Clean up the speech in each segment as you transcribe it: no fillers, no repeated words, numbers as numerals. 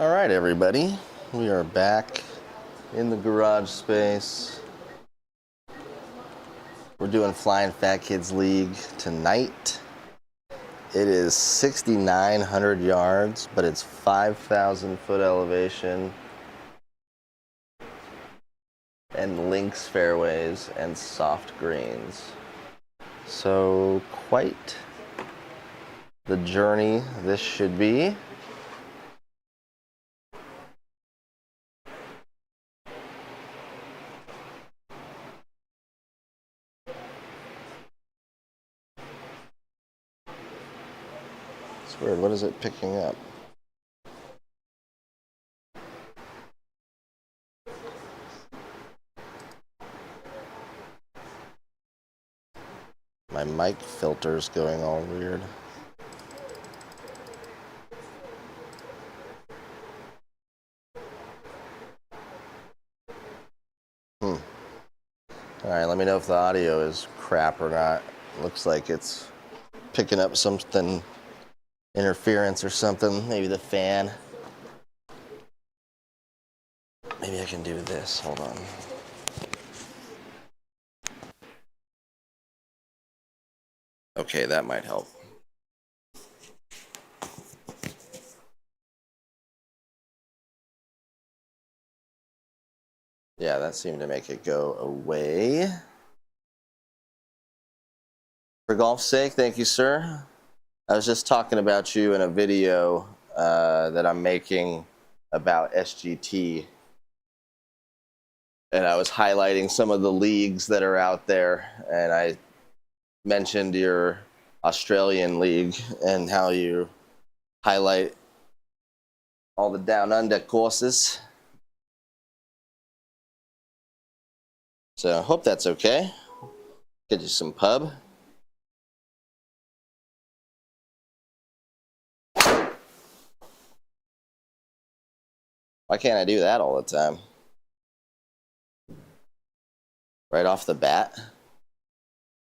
All right, everybody. We are back in the garage space. We're doing Flying Fat Kids League tonight. It is 6,900 yards, but it's 5,000 foot elevation and links fairways and soft greens. So quite the journey this should be. It's weird. What is it picking up? My mic filter's going all weird. All right, let me know if the audio is crap or not. Looks like it's picking up something, interference or something. Maybe the fan. Maybe I can do this. Hold on. Okay, that might help. Yeah, that seemed to make it go away. For golf's sake, thank you, sir. I was just talking about you in a video that I'm making about SGT. And I was highlighting some of the leagues that are out there. And I mentioned your Australian league and how you highlight all the down under courses. So I hope that's okay. Get you some pub. Why can't I do that all the time? Right off the bat.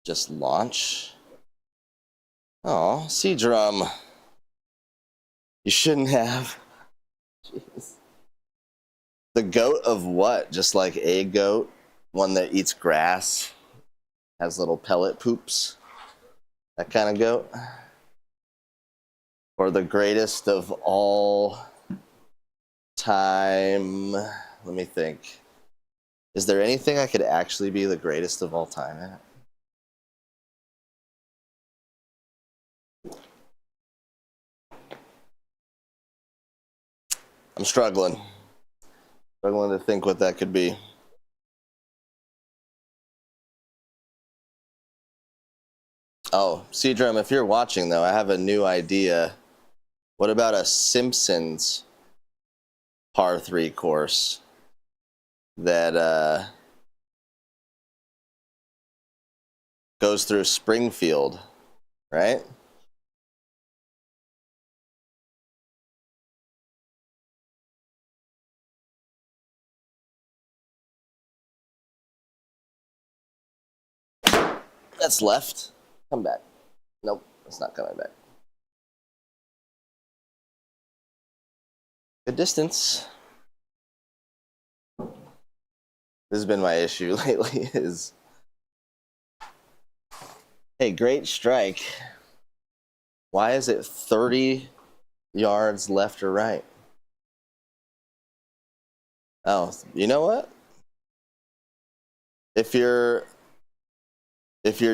Just launch. Oh, sea drum. You shouldn't have. Jeez. The goat of what? Just like a goat? One that eats grass? Has little pellet poops? That kind of goat? Or the greatest of all time? Let me think. Is there anything I could actually be the greatest of all time at? I'm struggling to think what that could be. Oh, Seedrum, if you're watching though, I have a new idea. What about a Simpsons par 3 course that goes through Springfield, right? That's left. Come back. Nope, it's not coming back. Good distance. This has been my issue lately is, hey, great strike. Why is it 30 yards left or right? Oh, you know what? If you're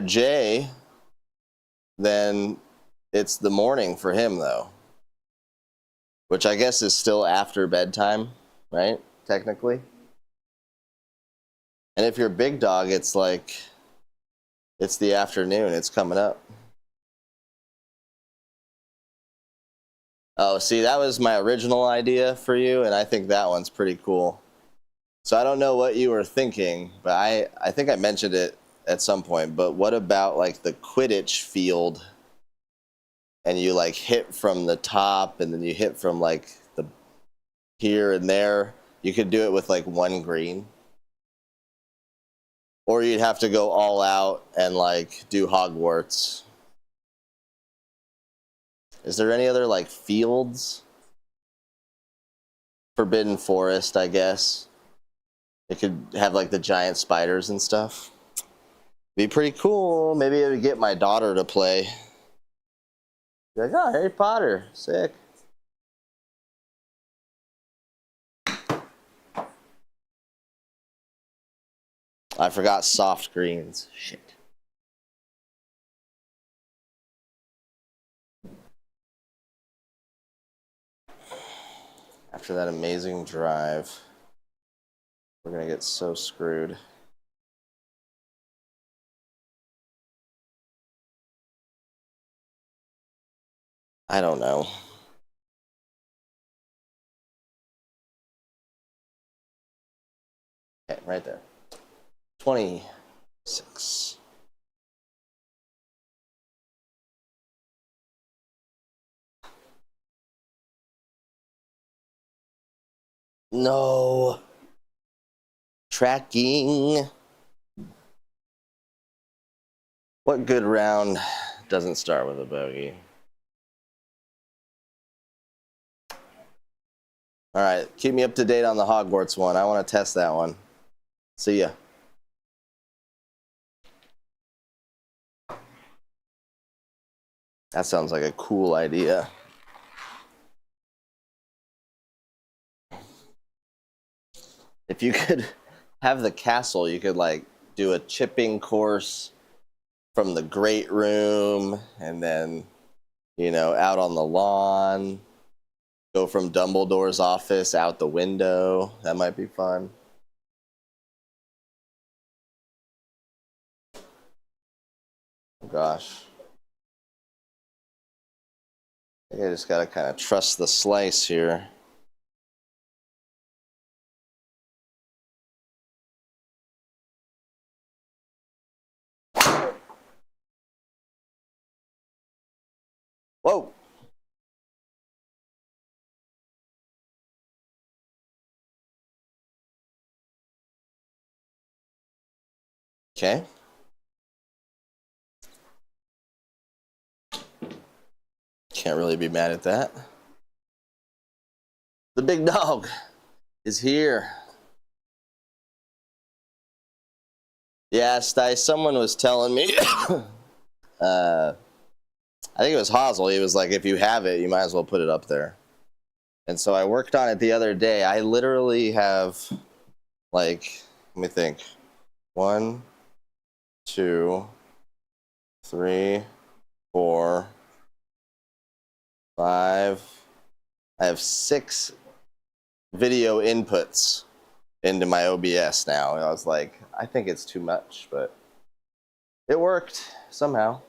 Jay, then it's the morning for him though. Which I guess is still after bedtime, right? Technically. And if you're Big Dog, it's like, it's the afternoon, it's coming up. Oh, see, that was my original idea for you, and I think that one's pretty cool. So I don't know what you were thinking, but I think I mentioned it at some point, but what about like the Quidditch field, and you like hit from the top, and then you hit from like the here and there? You could do it with like one green. Or you'd have to go all out and like do Hogwarts. Is there any other like fields forbidden forest, I guess. It could have like the giant spiders and stuff. Be pretty cool. Maybe I would get my daughter to play. Be like, oh, Harry Potter, sick. I forgot soft greens. Shit. After that amazing drive, we're gonna get so screwed. I don't know. Okay, right there. 26. No. Tracking. What good round doesn't start with a bogey? All right, keep me up to date on the Hogwarts one. I want to test that one. See ya. That sounds like a cool idea. If you could have the castle, you could like do a chipping course from the great room and then, you know, out on the lawn. Go from Dumbledore's office out the window. That might be fun. Oh, gosh. I think I just gotta kind of trust the slice here. Whoa. Okay. Can't really be mad at that. The big dog is here. Yeah, Stice, someone was telling me, I think it was Hazel. He was like, if you have it, you might as well put it up there. And so I worked on it the other day. I literally have, like, let me think. 1, 2, 3, 4, 5. I have 6 video inputs into my OBS now. And I was like, I think it's too much, but it worked somehow.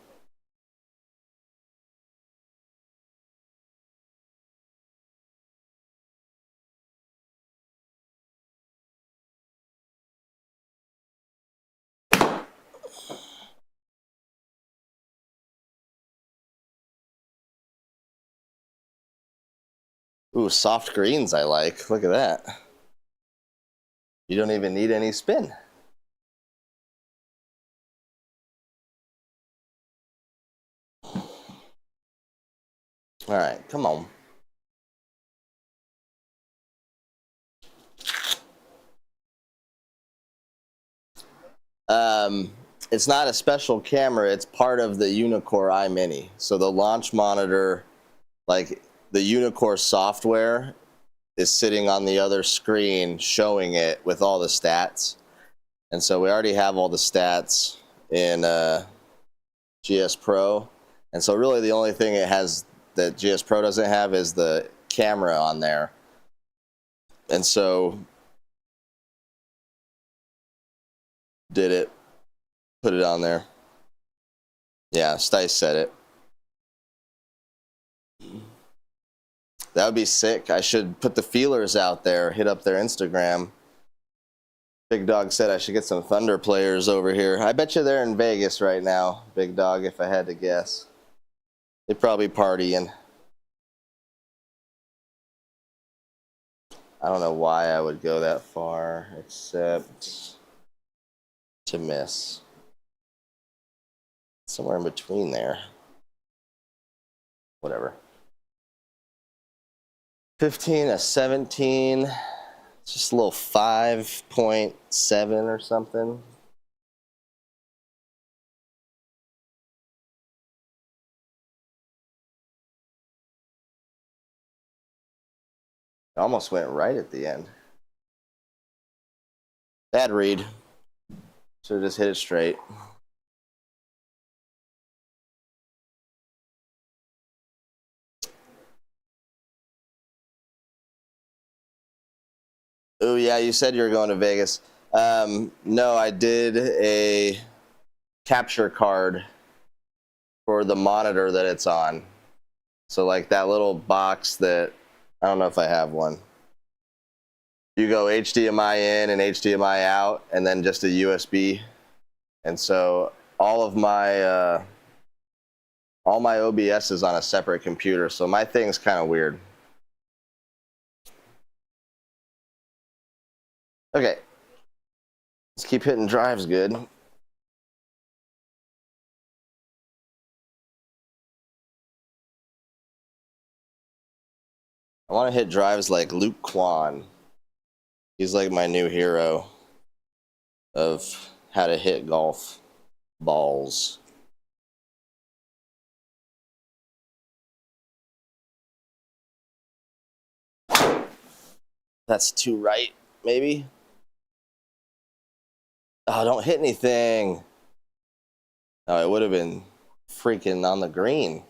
Ooh, soft greens I like. Look at that. You don't even need any spin. All right, come on. It's not a special camera. It's part of the Unicore iMini. So the launch monitor, like the Unicore software, is sitting on the other screen showing it with all the stats. And so we already have all the stats in GS Pro. And so really the only thing it has that GS Pro doesn't have is the camera on there. And so put it on there. Yeah, Stice said it. That would be sick. I should put the feelers out there, hit up their Instagram. Big Dog said I should get some Thunder players over here. I bet you they're in Vegas right now, Big Dog, if I had to guess. They're probably partying. I don't know why I would go that far, except to miss. Somewhere in between there. Whatever. 15, a 17, just a little 5.7 or something. Almost went right at the end. Bad read. Should have just hit it straight. Oh, yeah, you said you were going to Vegas. No, I did a capture card for the monitor that it's on. So, like that little box that, I don't know if I have one. You go HDMI in and HDMI out, and then just a USB. And so all my OBS is on a separate computer, so my thing's kind of weird. Okay, let's keep hitting drives good. I want to hit drives like Luke Kwan. He's like my new hero of how to hit golf balls. That's too right, maybe. Oh, don't hit anything. Oh, it would have been freaking on the green.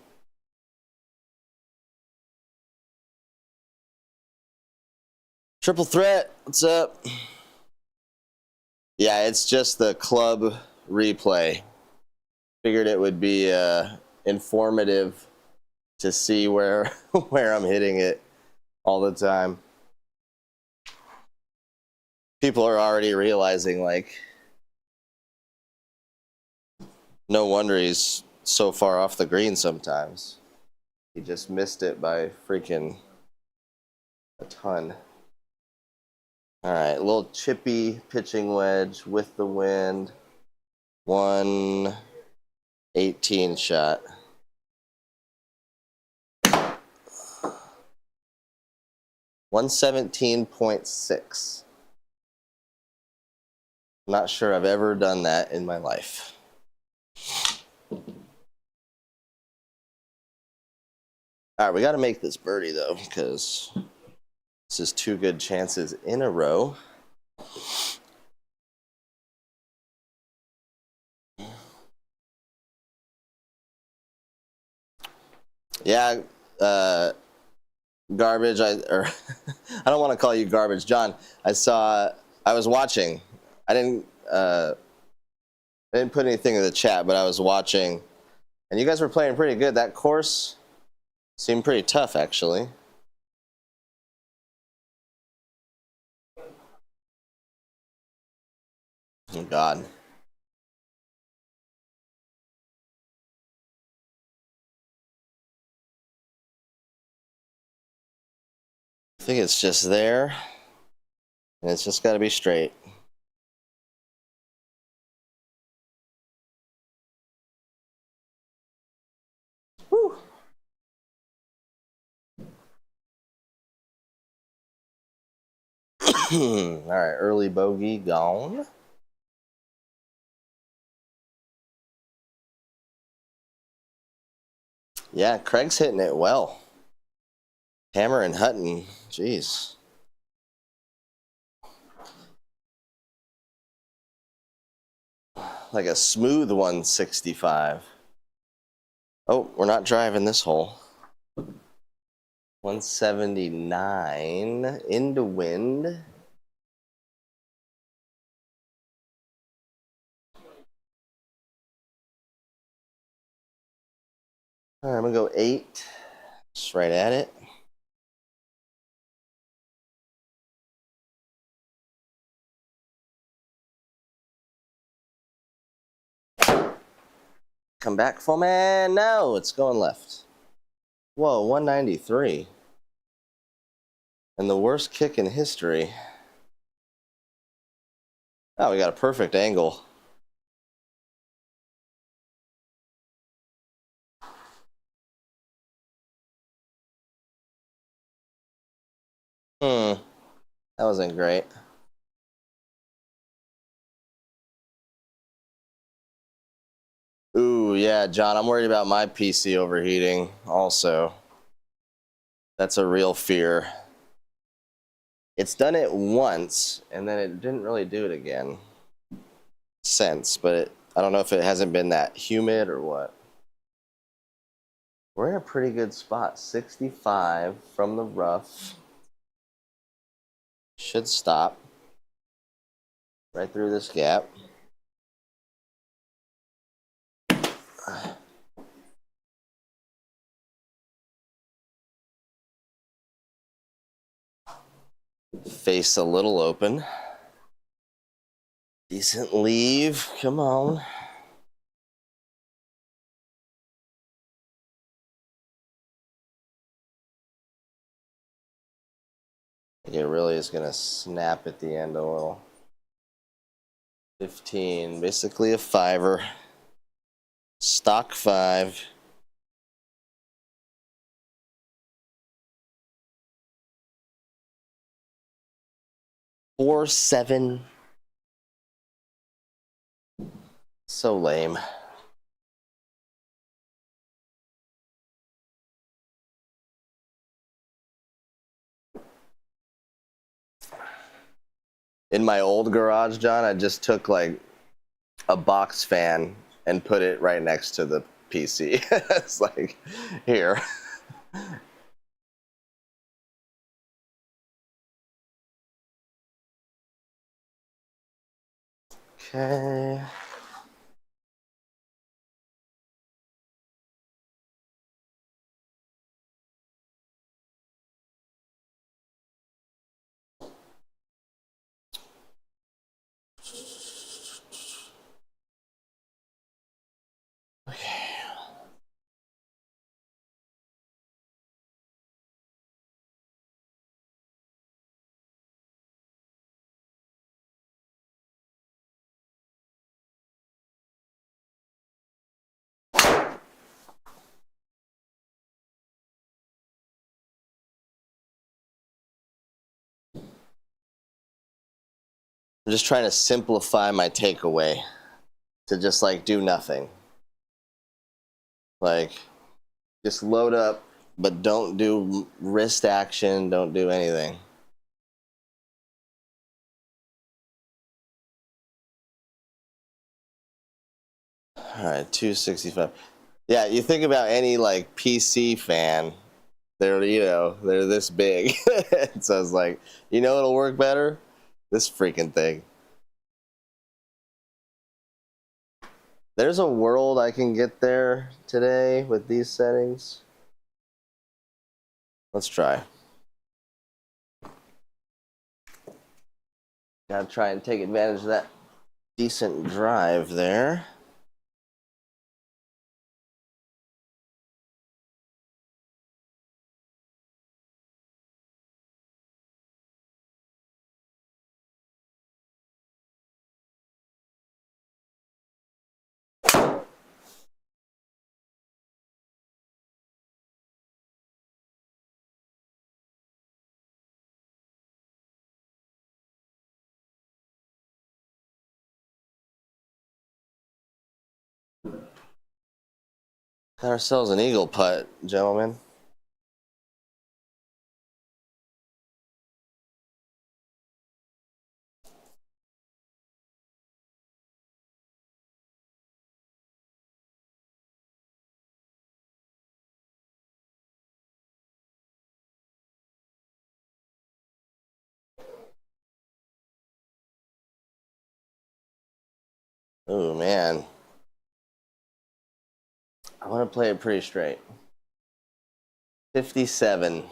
Triple threat, what's up? Yeah, it's just the club replay. Figured it would be informative to see where where I'm hitting it all the time. People are already realizing, like, no wonder he's so far off the green sometimes. He just missed it by freaking a ton. All right, a little chippy pitching wedge with the wind. 118 shot. 117.6. Not sure I've ever done that in my life. All right, we got to make this birdie, though, because this is 2 good chances in a row. Yeah, garbage. I don't want to call you garbage, John. I was watching. I didn't put anything in the chat, but I was watching, and you guys were playing pretty good. That course seemed pretty tough, actually. Oh, God. I think it's just there, and it's just got to be straight. Whew. All right, early bogey gone. Yeah, Craig's hitting it well. Hammer and Hutton, jeez. Like a smooth 165. Oh, we're not driving this hole. 179 into wind. All right, I'm gonna go 8. Just right at it. Come back, full man. No, it's going left. Whoa, 193. And the worst kick in history. Oh, we got a perfect angle. That wasn't great. Ooh, yeah, John, I'm worried about my PC overheating also. That's a real fear. It's done it once, and then it didn't really do it again since, but I don't know if it hasn't been that humid or what. We're in a pretty good spot. 65 from the rough. Should stop right through this gap. Face a little open. Decent leave. Come on. It really is going to snap at the end a little. 15, basically a fiver. Stock 5. Four, 7. So lame. In my old garage, John, I just took like a box fan and put it right next to the PC. It's like, here. Okay. I'm just trying to simplify my takeaway to just like do nothing. Like, just load up, but don't do wrist action, don't do anything. All right, 265. Yeah, you think about any like PC fan, they're they're this big. So it's like, it'll work better? This freaking thing. There's a world I can get there today with these settings. Let's try. Gotta try and take advantage of that decent drive there. Got ourselves an eagle putt, gentlemen. Oh man. I want to play it pretty straight. 57.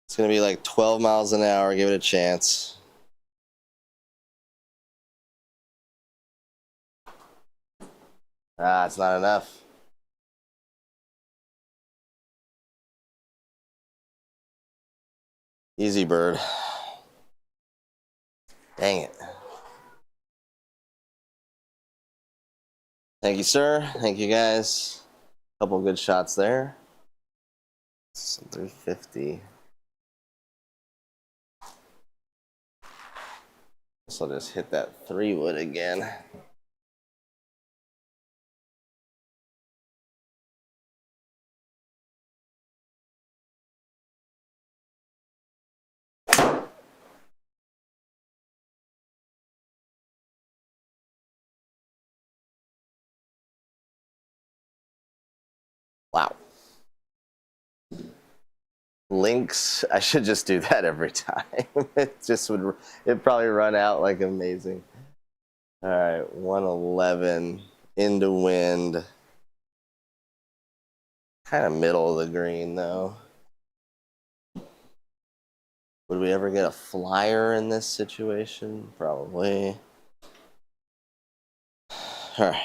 It's going to be like 12 miles an hour. Give it a chance. Ah, it's not enough. Easy bird. Dang it. Thank you, sir. Thank you, guys. Couple good shots there. So 350. So I'll just hit that 3-wood again. Wow. Links, I should just do that every time. It'd probably run out like amazing. All right, 111 into wind. Kind of middle of the green though. Would we ever get a flyer in this situation? Probably. All right.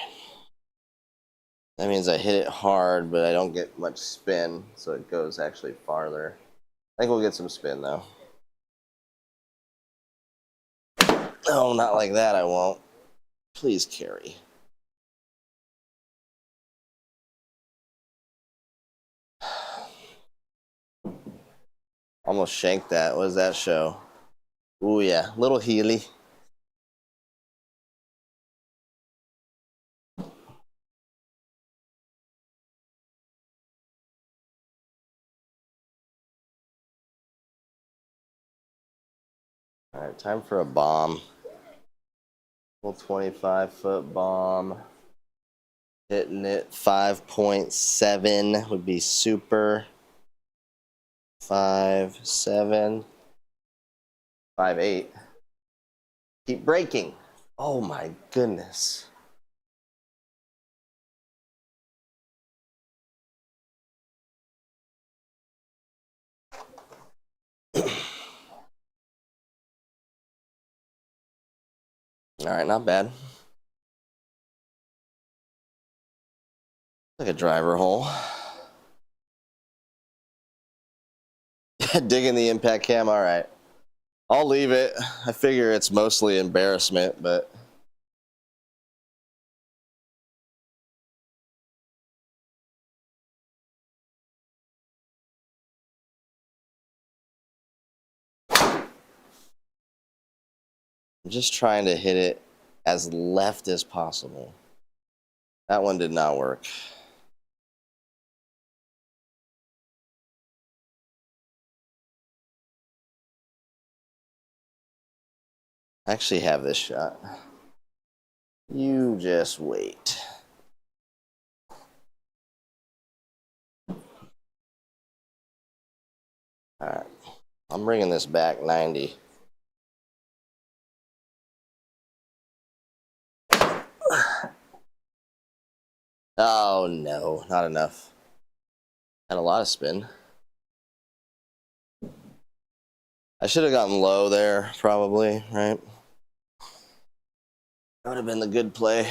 That means I hit it hard, but I don't get much spin, so it goes actually farther. I think we'll get some spin though. No, not like that, I won't. Please carry. Almost shanked that. What does that show? Ooh, yeah. Little Healy. All right, time for a bomb. Little 25-foot bomb. Hitting it 5.7 would be super. 5.7. 5.8. Keep breaking. Oh my goodness. All right, not bad. Like a driver hole. Digging the impact cam. All right. I'll leave it. I figure it's mostly embarrassment, but I'm just trying to hit it as left as possible. That one did not work. I actually have this shot. You just wait. All right. I'm bringing this back 90. Oh, no. Not enough. Had a lot of spin. I should have gotten low there, probably, right? That would have been the good play.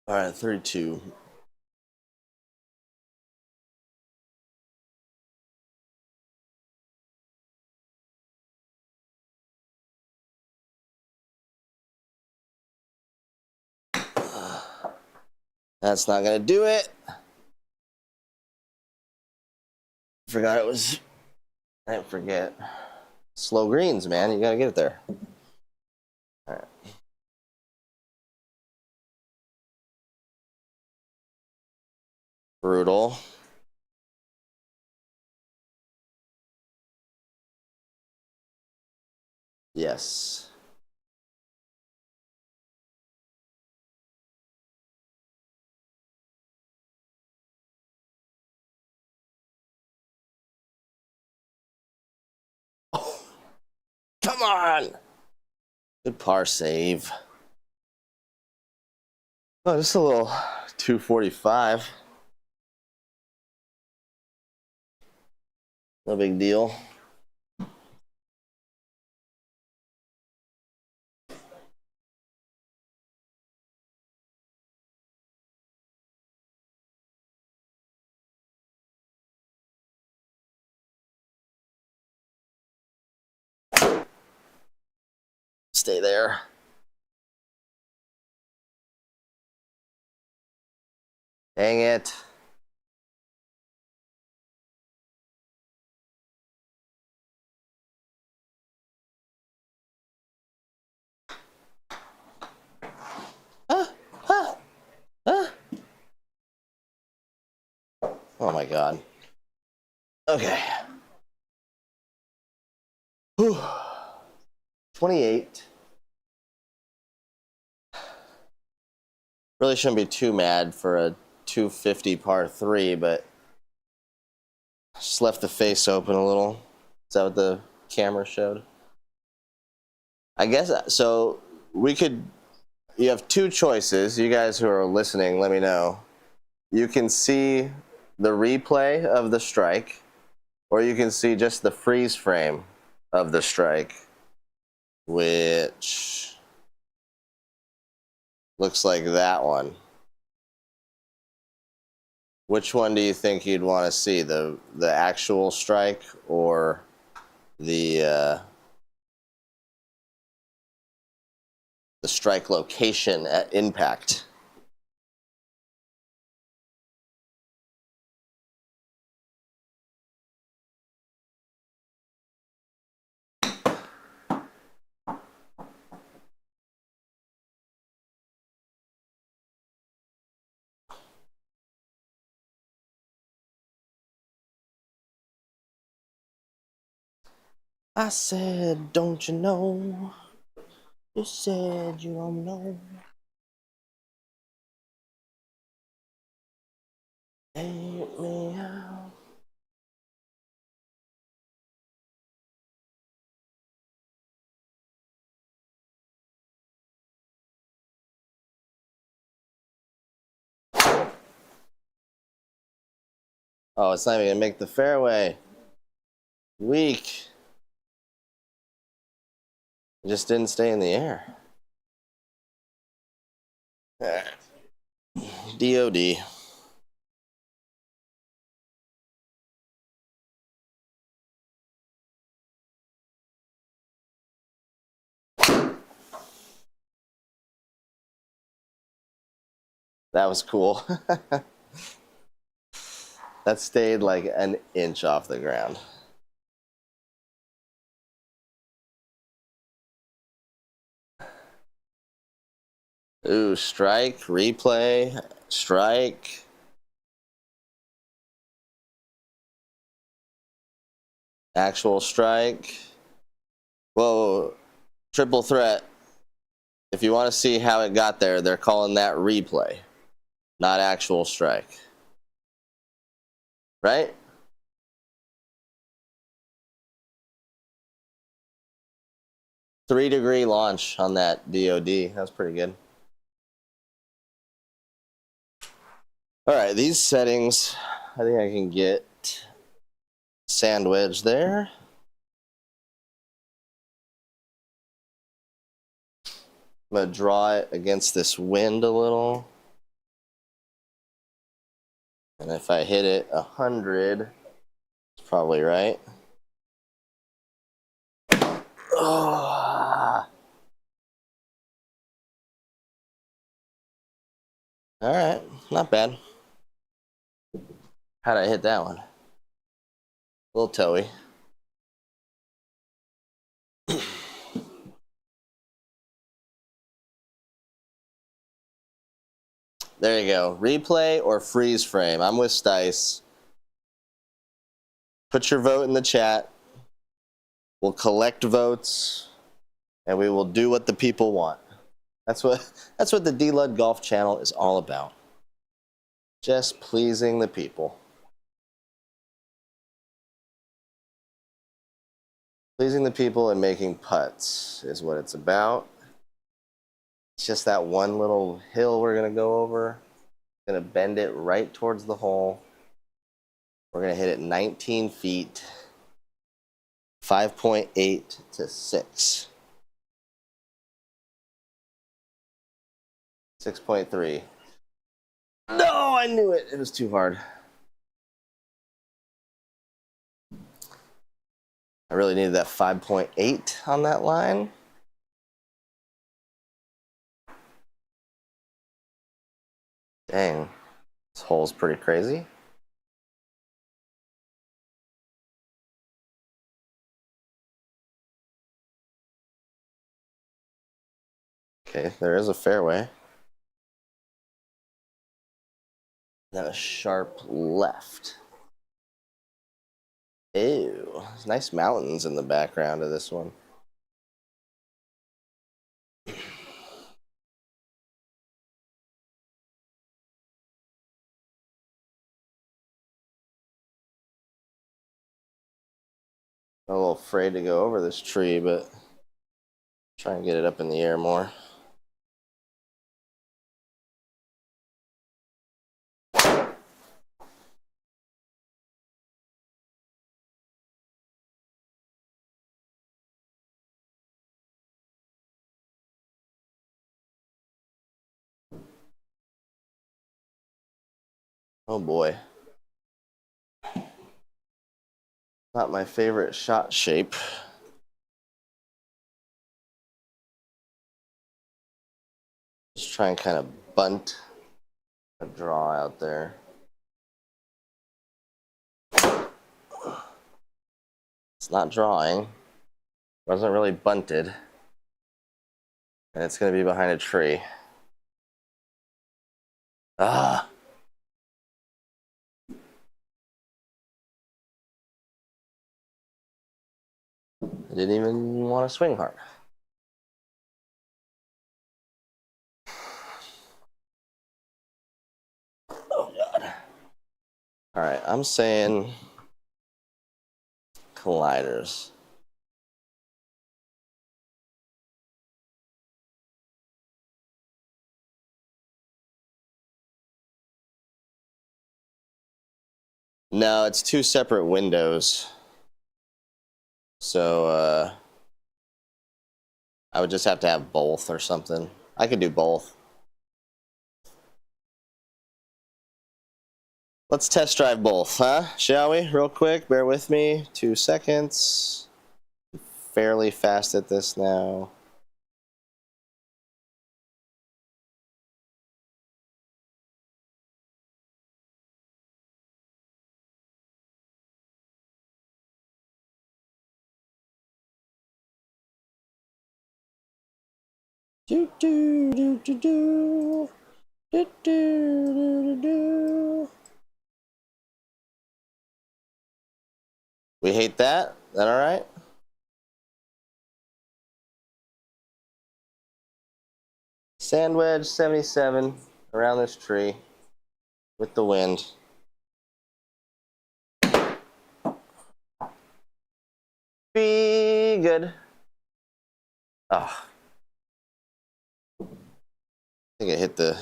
All right, 32. That's not going to do it. Forgot it was... I didn't forget. Slow greens, man. You got to get it there. All right. Brutal. Yes. Oh, come on. Good par save. Oh, just a little 245. No big deal. stay there. Dang it. Oh my God. Okay. Whew. 28. Really shouldn't be too mad for a 250 par 3, but just left the face open a little. Is that what the camera showed? I guess so. You have two choices. You guys who are listening, let me know. You can see the replay of the strike, or you can see just the freeze frame of the strike, which looks like that one. Which one do you think you'd want to see, the actual strike or the strike location at impact? I said, don't you know? You said you don't know. Take me out. Oh, it's not even gonna make the fairway. Weak. It just didn't stay in the air. DOD. That was cool. That stayed like an inch off the ground. Ooh, strike, replay, strike. Actual strike. Whoa, triple threat. If you want to see how it got there, they're calling that replay, not actual strike. Right? Three-degree launch on that DOD. That was pretty good. All right, these settings, I think I can get sandwich there. I'm going to draw it against this wind a little. And if I hit it 100, it's probably right. Oh. All right, not bad. How'd I hit that one? A little toey. There you go. Replay or freeze frame. I'm with Stice. Put your vote in the chat. We'll collect votes, and we will do what the people want. That's what the D-Lud Golf Channel is all about. Just pleasing the people. Pleasing the people and making putts is what it's about. It's just that one little hill we're going to go over. Going to bend it right towards the hole. We're going to hit it 19 feet. 5.8 to 6. 6.3. No, I knew it. It was too hard. I really needed that 5.8 on that line. Dang, this hole's pretty crazy. Okay, there is a fairway. Now a sharp left. Ew, nice mountains in the background of this one. I'm a little afraid to go over this tree, but try and get it up in the air more. Oh boy. Not my favorite shot shape. Just try and kind of bunt a draw out there. It's not drawing. Wasn't really bunted. And it's going to be behind a tree. Ah! I didn't even want to swing hard. Oh god. Alright, I'm saying colliders. No, it's two separate windows. So, I would just have to have both or something. I could do both. Let's test drive both, huh? Shall we? Real quick, bear with me. 2 seconds. Fairly fast at this now. Do do do do do do do do do. We hate that? That all right? Sand wedge 77 around this tree with the wind. Be good. Oh. I think I hit the...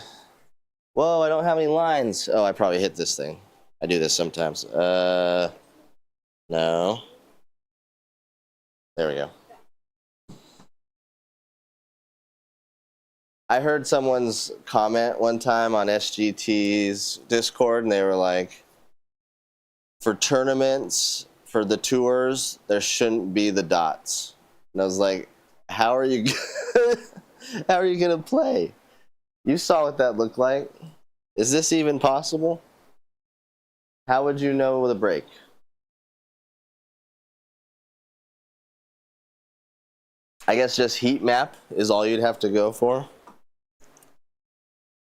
Whoa, I don't have any lines. Oh, I probably hit this thing. I do this sometimes. No. There we go. I heard someone's comment one time on SGT's Discord, and they were like, for tournaments, for the tours, there shouldn't be the dots. And I was like, how are you how are you gonna play? You saw what that looked like. Is this even possible? How would you know the break? I guess just heat map is all you'd have to go for.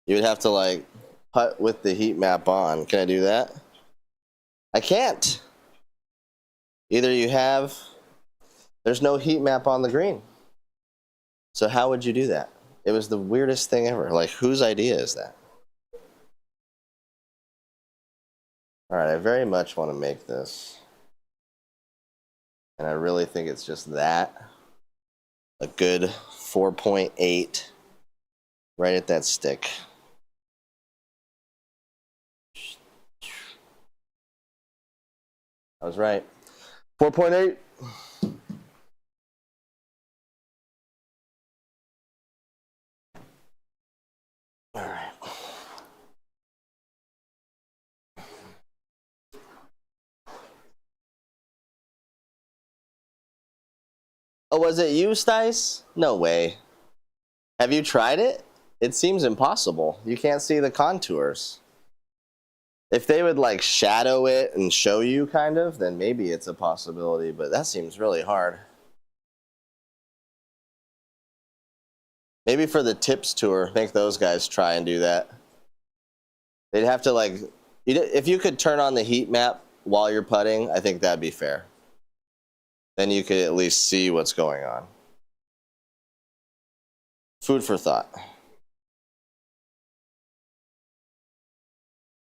You would have to like putt with the heat map on. Can I do that? I can't. Either you have, there's no heat map on the green. So how would you do that? It was the weirdest thing ever. Like, whose idea is that? All right, I very much want to make this. And I really think it's just that. A good 4.8 right at that stick. I was right. 4.8. All right. Oh, was it you, Stice? No way. Have you tried it? it seems impossible. You can't see the contours. If they would like shadow it and show you kind of, then maybe it's a possibility, but that seems really hard. Maybe for the tips tour, make those guys try and do that. They'd have to like, if you could turn on the heat map while you're putting, I think that'd be fair. Then you could at least see what's going on. Food for thought.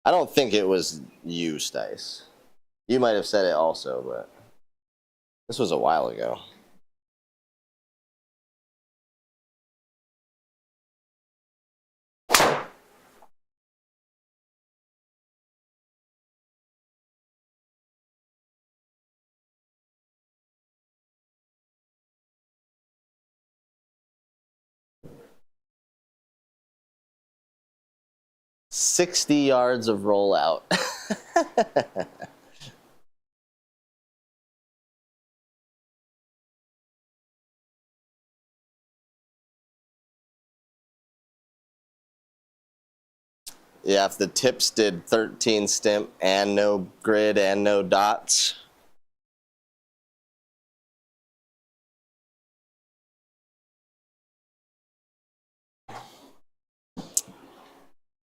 I don't think it was you, Stice. You might have said it also, but this was a while ago. "60 yards of rollout." Yeah, if the tips did 13 stimp and no grid and no dots.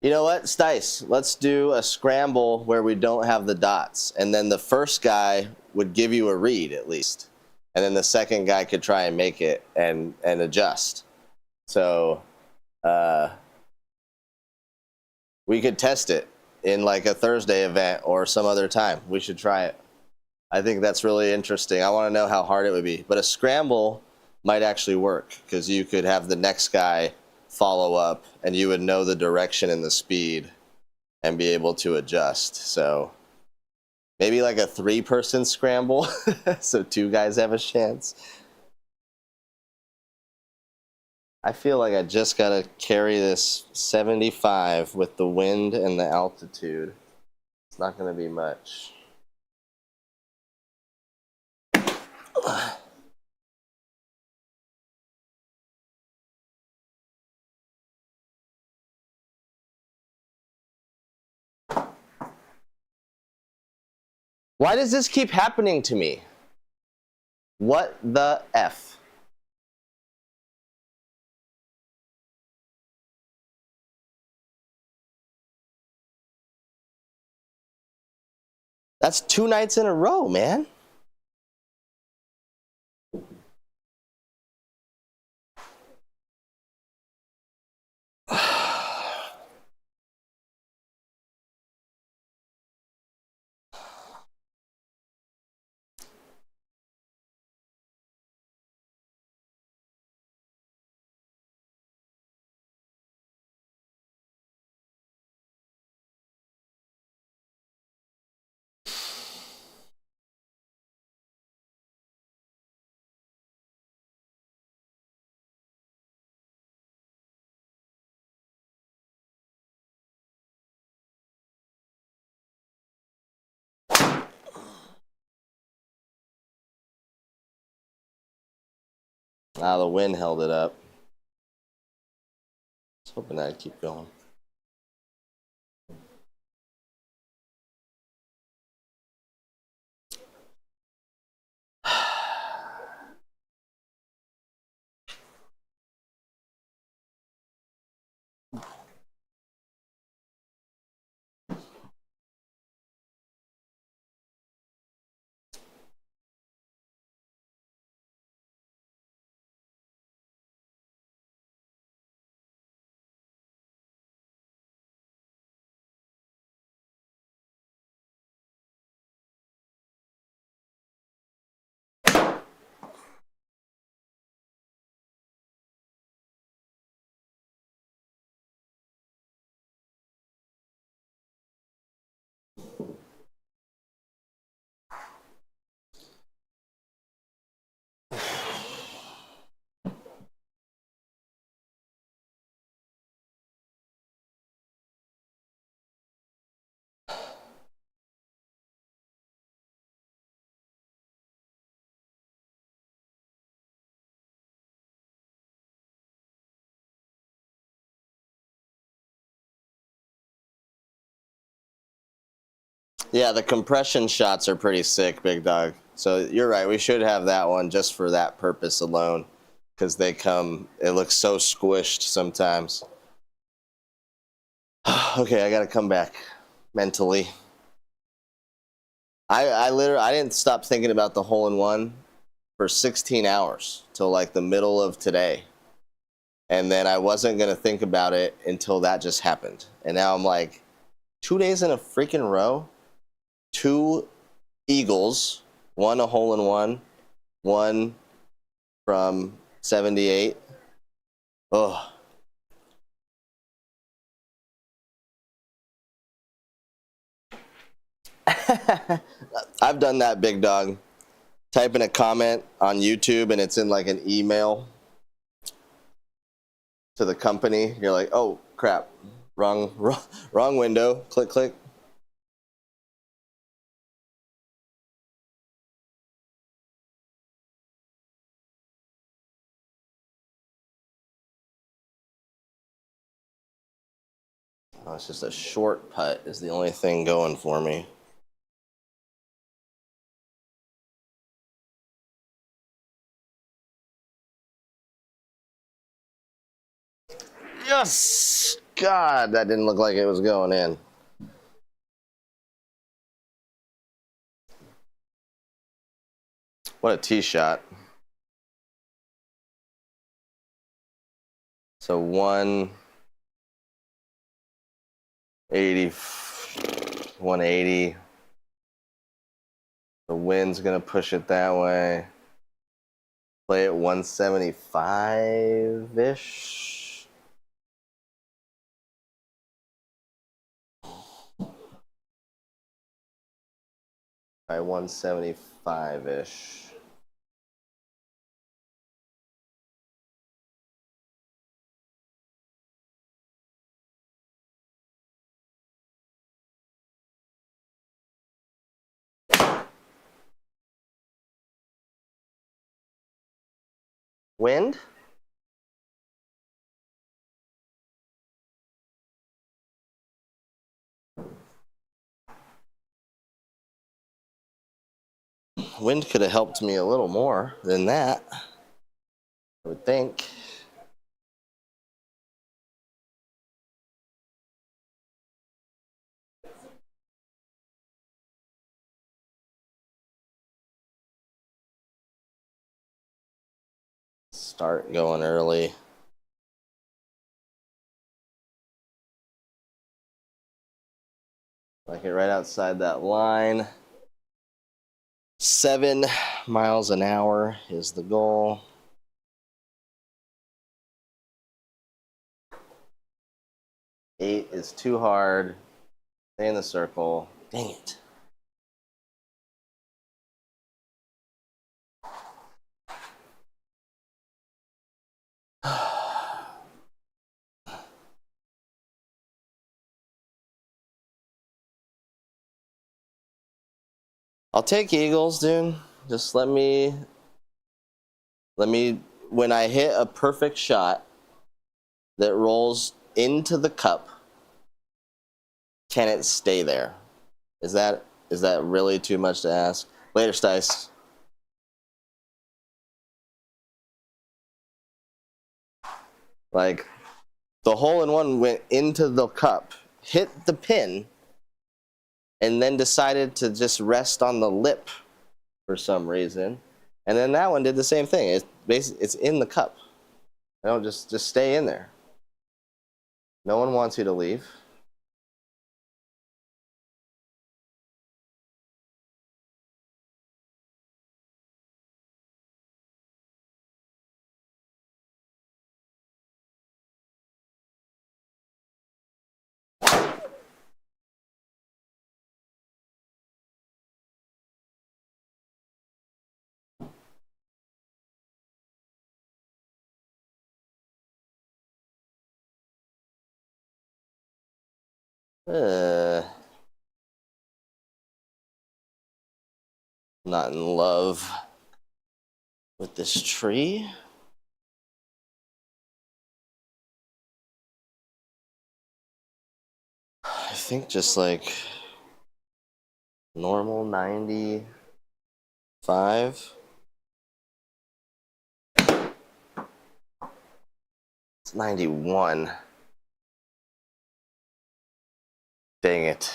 You know what, Stice, let's do a scramble where we don't have the dots. And then the first guy would give you a read at least. And then the second guy could try and make it and adjust. So we could test it in like a Thursday event or some other time. We should try it. I think that's really interesting. I want to know how hard it would be. But a scramble might actually work because you could have the next guy follow up and you would know the direction and the speed and be able to adjust. So maybe like a 3-person scramble so 2 guys have a chance. I feel like I just got to carry this 75 with the wind and the altitude. It's not going to be much. Why does this keep happening to me? What the F? That's 2 nights in a row, man. Ah, the wind held it up. I was hoping that'd keep going. Yeah, the compression shots are pretty sick, big dog. So you're right. We should have that one just for that purpose alone, because they come. It looks so squished sometimes. Okay, I gotta come back mentally. I literally I didn't stop thinking about the hole in one for 16 hours till like the middle of today, and then I wasn't gonna think about it until that just happened, and now I'm like, 2 days in a freaking row, two eagles, one a hole in one from 78. Oh. I've done that, big dog. Type in a comment on YouTube and it's in like an email to the company. You're like, oh crap, wrong window. Click, click. Oh, it's just a short putt is the only thing going for me. Yes! God, that didn't look like it was going in. What a tee shot. So 180, 180. The wind's gonna push it that way. Play it 175-ish. By 175-ish. Wind? Wind could have helped me a little more than that, I would think. Start going early. Like it right outside that line. 7 miles an hour is the goal. Eight is too hard. Stay in the circle. Dang it. I'll take eagles, dude. Just let me, when I hit a perfect shot that rolls into the cup, can it stay there? Is that really too much to ask? Later, Stice. Like, the hole in one went into the cup, hit the pin, and then decided to just rest on the lip for some reason. And then that one did the same thing. It's basically, it's in the cup. No, just stay in there. No one wants you to leave. Not in love with this tree. I think just like Normal 95. It's 91. Dang it.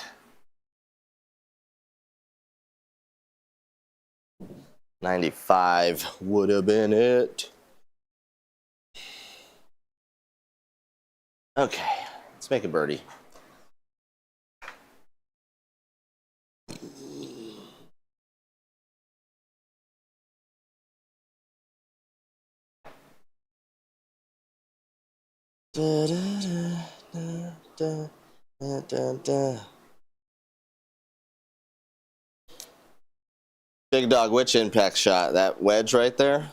$95 would have been it. Okay, let's make a birdie. Da, da, da, da, da, da, da. Big dog, which impact shot? That wedge right there?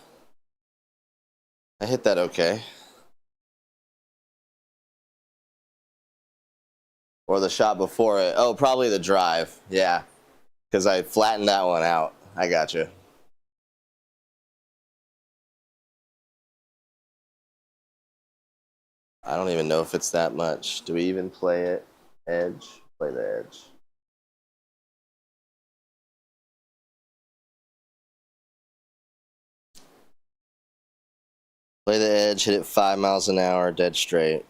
I hit that okay. Or the shot before it. Oh, probably the drive. Yeah, because I flattened that one out. I got you. I don't even know if it's that much. Do we even play it? Edge? Play the edge. Play the edge, hit it 5 miles an hour, dead straight.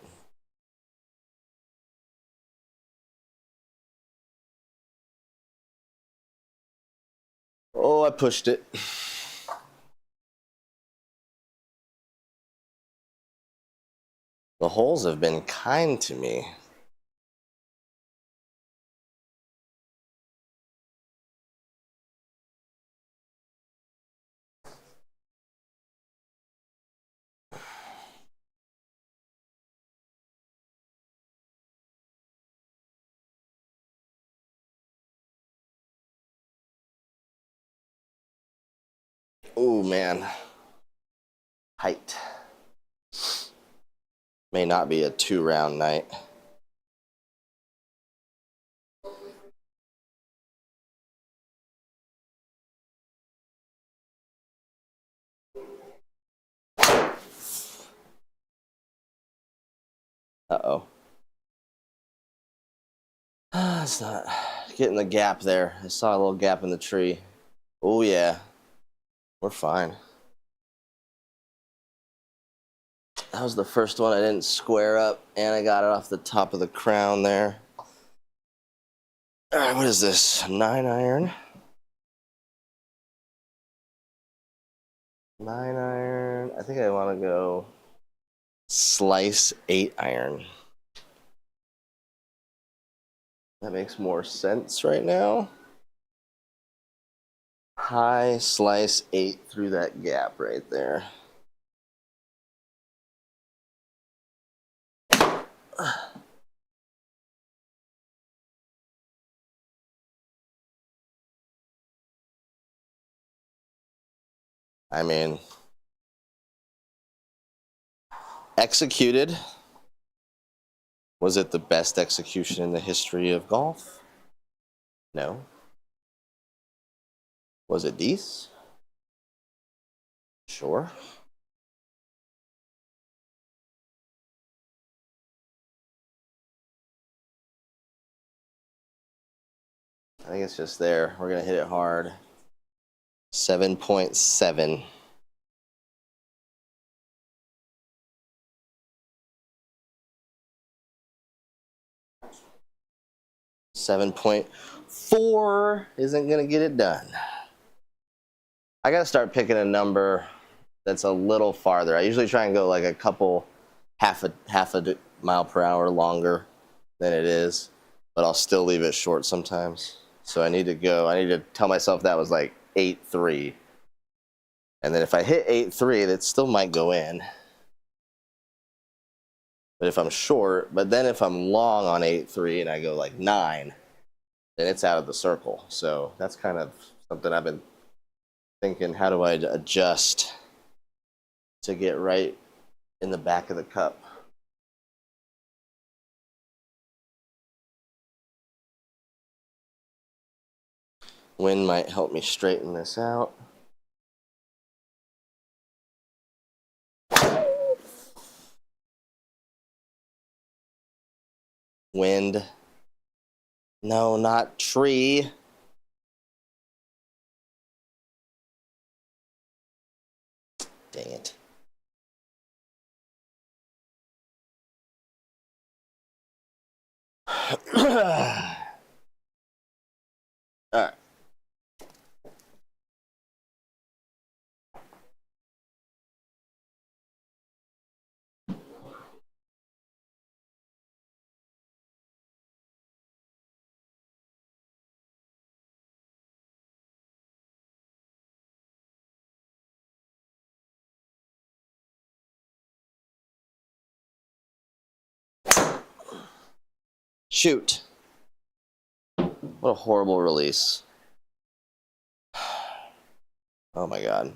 Oh, I pushed it. The holes have been kind to me. Oh, man. Height. May not be a 2-round night. Uh-oh. It's not getting the gap there. I saw a little gap in the tree. Oh, yeah. We're fine. That was the first one I didn't square up, and I got it off the top of the crown there. All right, what is this? 9-iron? 9-iron. I think I want to go slice 8-iron. That makes more sense right now. High slice 8 through that gap right there. I mean, executed. Was it the best execution in the history of golf? No. Was it decent? Sure. I think it's just there. We're going to hit it hard. 7.7. .4 isn't going to get it done. I got to start picking a number that's a little farther. I usually try and go like a couple, half a mile per hour longer than it is, but I'll still leave it short sometimes. So I need to tell myself that was like 8.3. And then if I hit 8.3, that still might go in. But if I'm short, but then if I'm long on 8.3 and I go like 9, then it's out of the circle. So that's kind of something I've been thinking, how do I adjust to get right in the back of the cup? Wind might help me straighten this out. Wind. No, not tree. All right. Shoot. What a horrible release. Oh my god.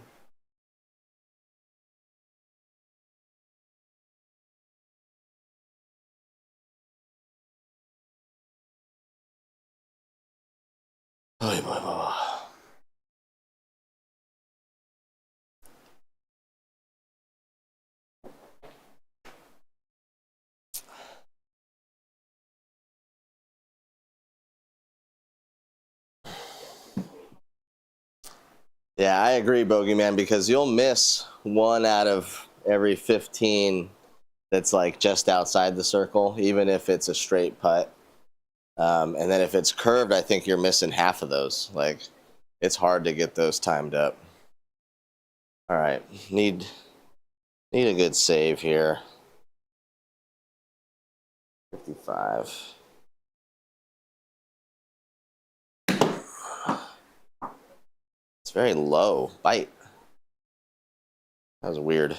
Oy, boy, boy. Yeah, I agree, Bogeyman, because you'll miss 1 out of every 15 that's like just outside the circle, even if it's a straight putt. And then if it's curved, I think you're missing half of those. Like, it's hard to get those timed up. All right, need a good save here. 55. It's very low. Bite. That was weird.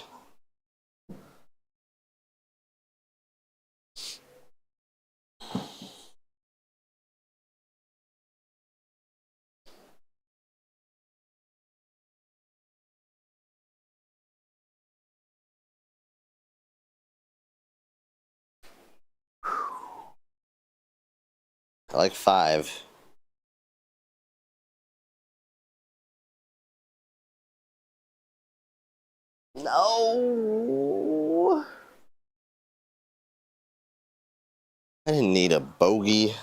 I like 5. No. I didn't need a bogey.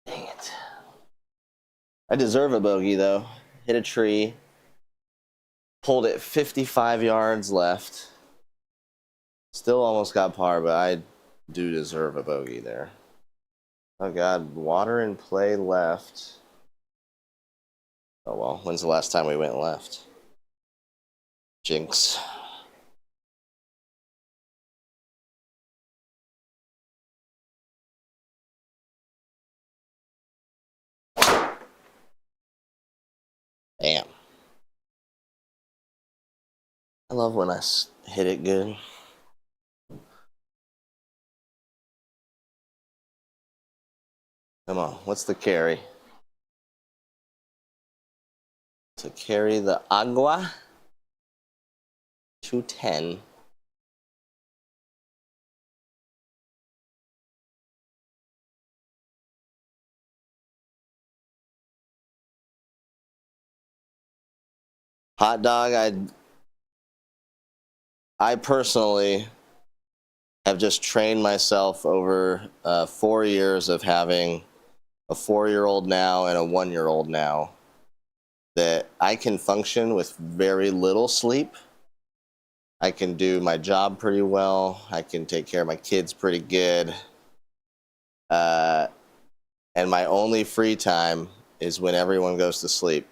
Dang it. I deserve a bogey, though. Hit a tree. Pulled it 55 yards left. Still almost got par, but I do deserve a bogey there. Oh, God. Water in play left. Oh, well. When's the last time we went left? Jinx. Damn. I love when I hit it good. Come on. What's the carry? To carry the agua. 210. Hot dog, I personally have just trained myself over 4 years of having a 4-year-old now and a 1-year-old now that I can function with very little sleep. I can do my job pretty well. I can take care of my kids pretty good. And my only free time is when everyone goes to sleep.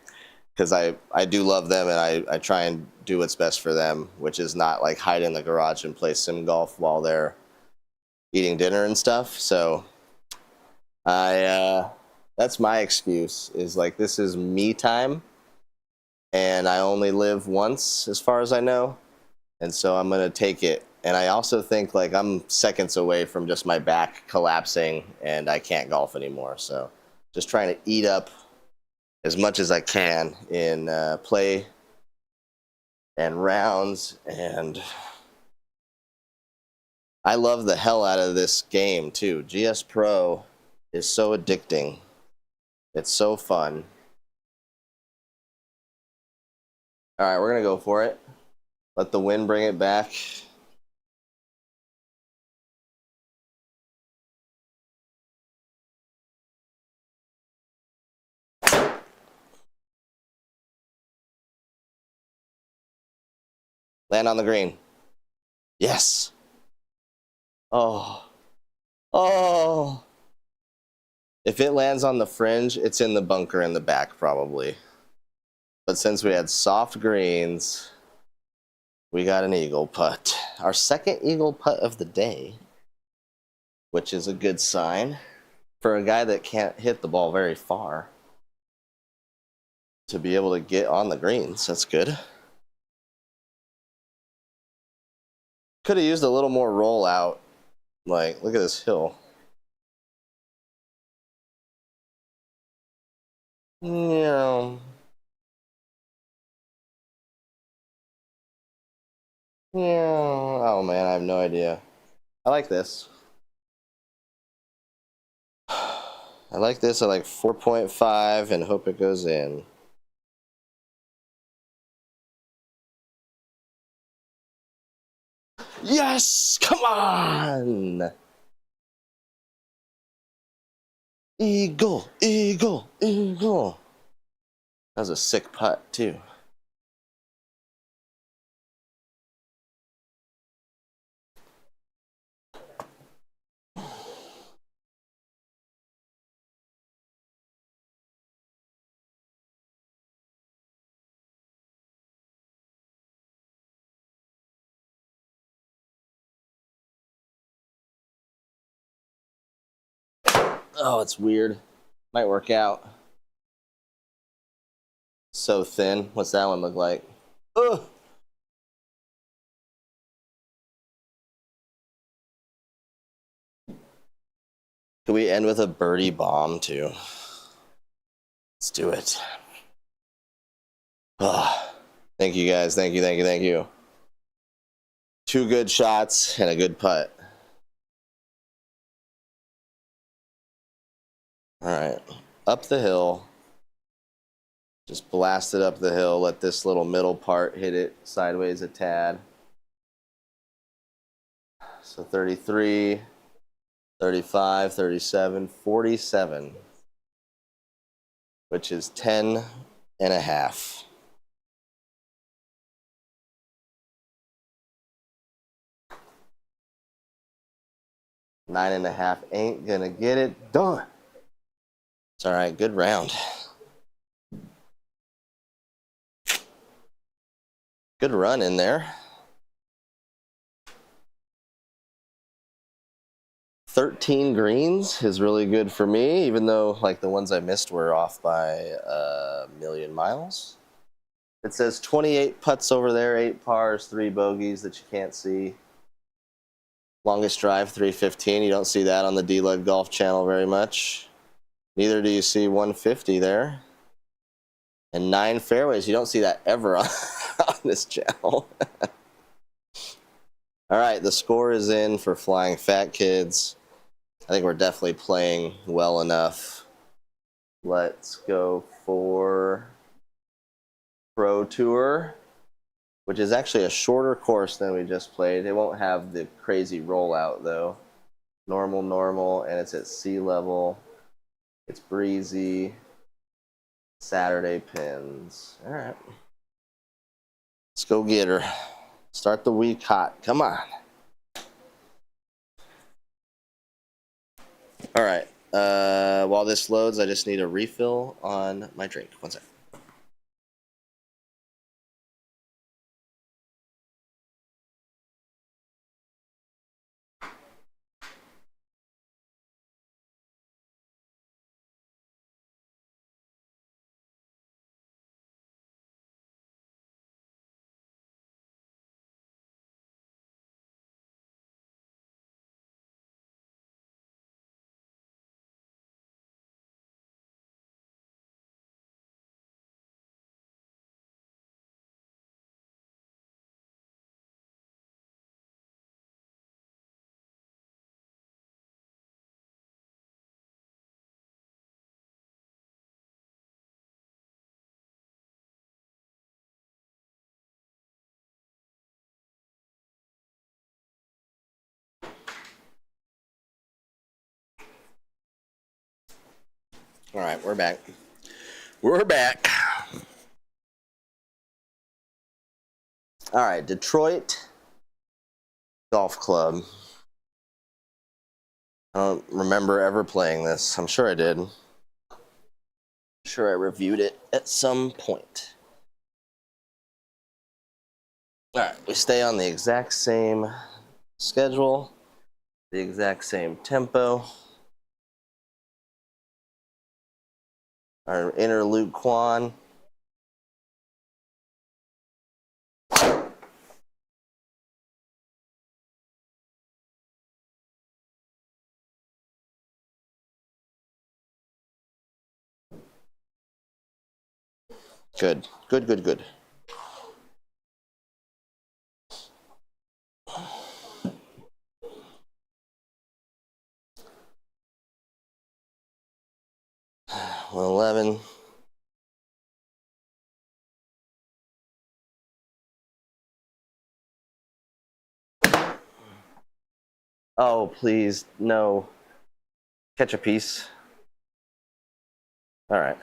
Because I do love them, and I try and do what's best for them, which is not like hide in the garage and play sim golf while they're eating dinner and stuff. So that's my excuse, is like, this is me time, and I only live once as far as I know, and so I'm gonna take it. And I also think like I'm seconds away from just my back collapsing and I can't golf anymore. So just trying to eat up as much as I can in play and rounds. And I love the hell out of this game too. GS Pro is so addicting. It's so fun. All right, we're gonna go for it. Let the wind bring it back. Land on the green. Yes. Oh. Oh. If it lands on the fringe, it's in the bunker in the back probably. But since we had soft greens, we got an eagle putt. Our second eagle putt of the day, which is a good sign for a guy that can't hit the ball very far to be able to get on the greens. That's good. Could have used a little more rollout. Like, look at this hill. Yeah. Yeah. Oh man, I have no idea. I like this. I like this. I like 4.5 and hope it goes in. Yes! Come on! Eagle, eagle, eagle. That was a sick putt, too. Oh, it's weird. Might work out. So thin. What's that one look like? Ugh. Can we end with a birdie bomb, too? Let's do it. Oh, thank you, guys. Thank you, thank you, thank you. 2 good shots and a good putt. All right. Up the hill. Just blast it up the hill. Let this little middle part hit it sideways a tad. So 33, 35, 37, 47, which is 10 and a half. Nine and a half ain't gonna get it done. It's all right. Good round. Good run in there. 13 greens is really good for me, even though like the ones I missed were off by a million miles. It says 28 putts over there, 8 pars, 3 bogeys that you can't see. Longest drive, 315. You don't see that on the D-Lug Golf channel very much. Neither do you see 150 there. And 9 fairways. You don't see that ever on this channel. All right, the score is in for Flying Fat Kids. I think we're definitely playing well enough. Let's go for Pro Tour, which is actually a shorter course than we just played. It won't have the crazy rollout, though. Normal, and it's at sea level. It's breezy. Saturday pins. All right. Let's go get her. Start the week hot. Come on. All right. While this loads, I just need a refill on my drink. One sec. All right, we're back. We're back. All right, Detroit Golf Club. I don't remember ever playing this. I'm sure I did. I'm sure I reviewed it at some point. All right, we stay on the exact same schedule, the exact same tempo. Our inner Luke Quan. Good, good, good, good. Well, 11. Oh, please, no. Catch a piece. All right.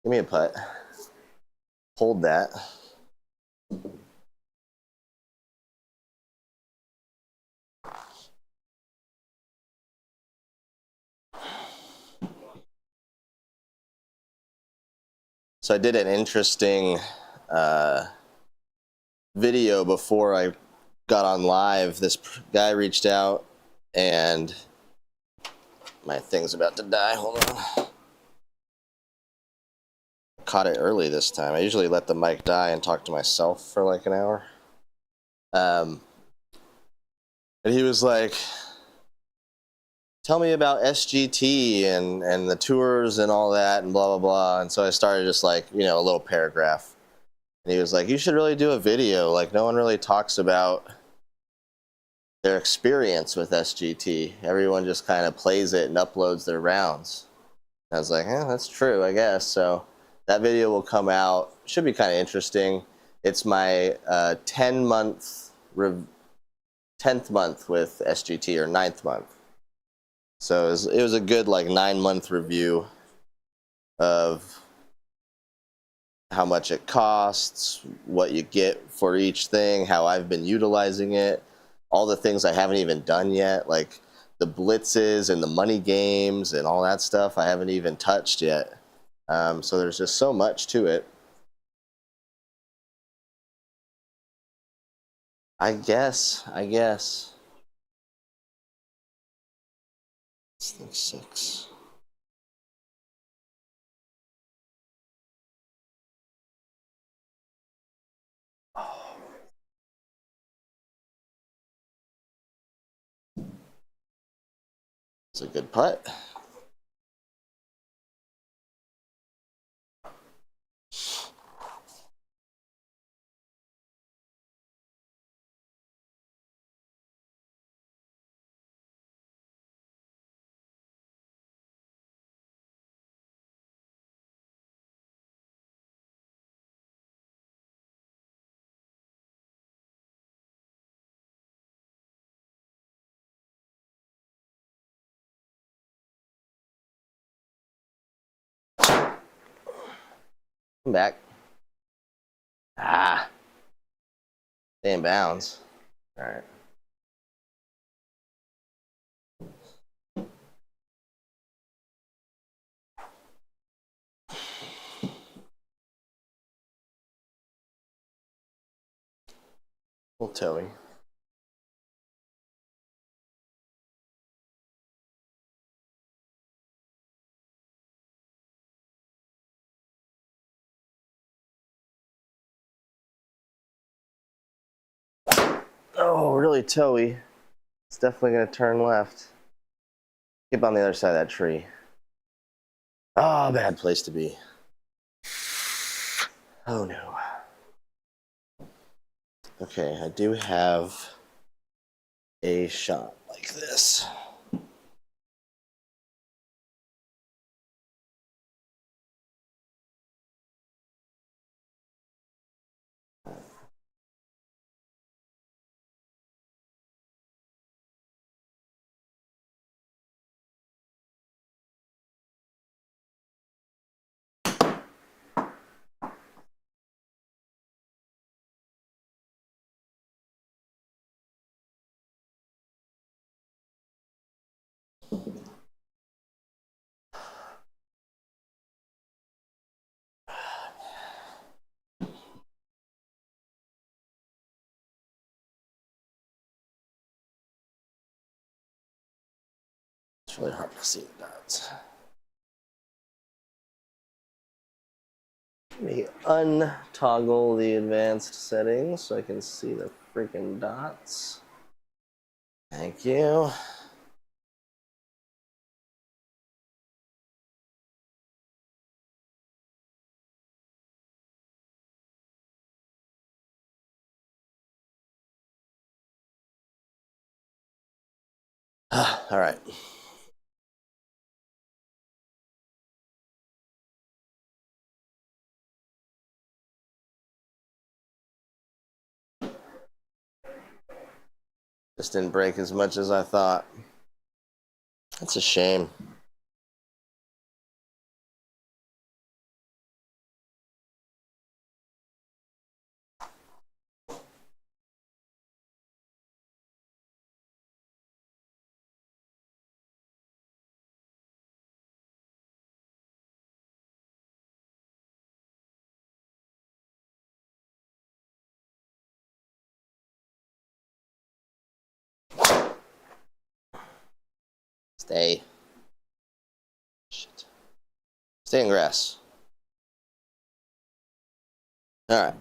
Give me a putt. Hold that. So I did an interesting video before I got on live. This guy reached out, and my thing's about to die. Hold on. Caught it early this time. I usually let the mic die and talk to myself for like an hour. And he was like, tell me about SGT and the tours and all that and blah, blah, blah. And so I started just like, you know, a little paragraph. And he was like, you should really do a video. Like, no one really talks about their experience with SGT. Everyone just kind of plays it and uploads their rounds. And I was like, that's true, I guess. So that video will come out. Should be kind of interesting. It's my 10th month with SGT, or 9th month. So it was a good like 9-month review of how much it costs, what you get for each thing, how I've been utilizing it, all the things I haven't even done yet, like the blitzes and the money games and all that stuff I haven't even touched yet. So there's just so much to it. I guess. It's like 6. Oh. It's a good putt. Come back. Ah. Stay in bounds. All right. Little toey. Oh, really toey. It's definitely going to turn left. Keep on the other side of that tree. Oh, bad place to be. Oh, no. Okay, I do have a shot like this. really hard to see the dots. Let me untoggle the advanced settings so I can see the freaking dots. Thank you. All right. Just didn't break as much as I thought. That's a shame. Stay. Shit. Stay in grass. All right.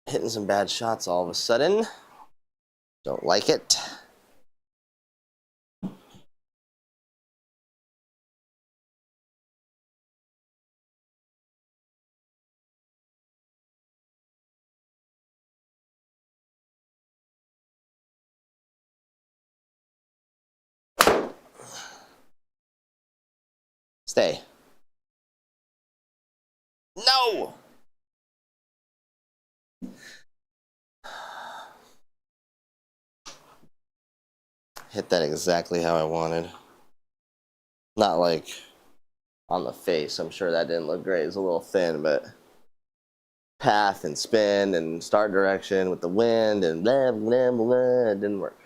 Hitting some bad shots all of a sudden. Don't like it. Stay. No! Hit that exactly how I wanted. Not like on the face. I'm sure that didn't look great. It's a little thin, but path and spin and start direction with the wind and blah, blah, blah. It didn't work.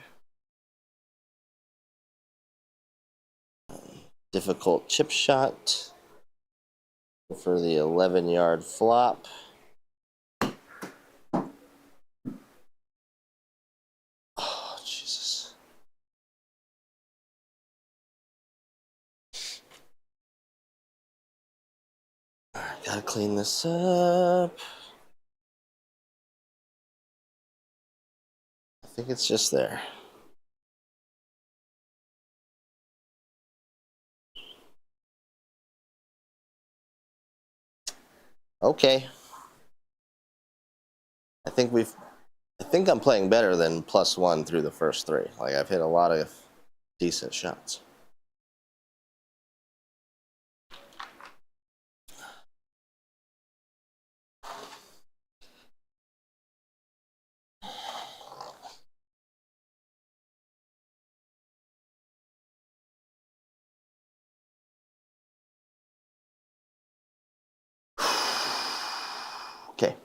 Difficult chip shot for the 11-yard flop. Oh, Jesus. All right, gotta clean this up. I think it's just there. Okay. I think I'm playing better than +1 through the first 3. Like, I've hit a lot of decent shots. Okay.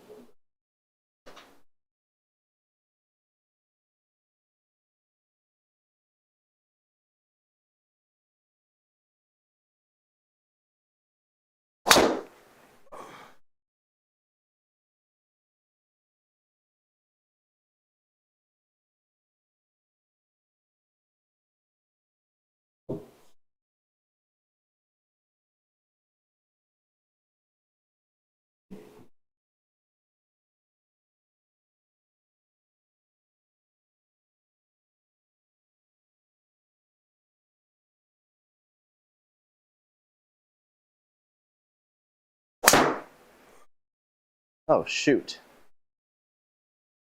Oh, shoot.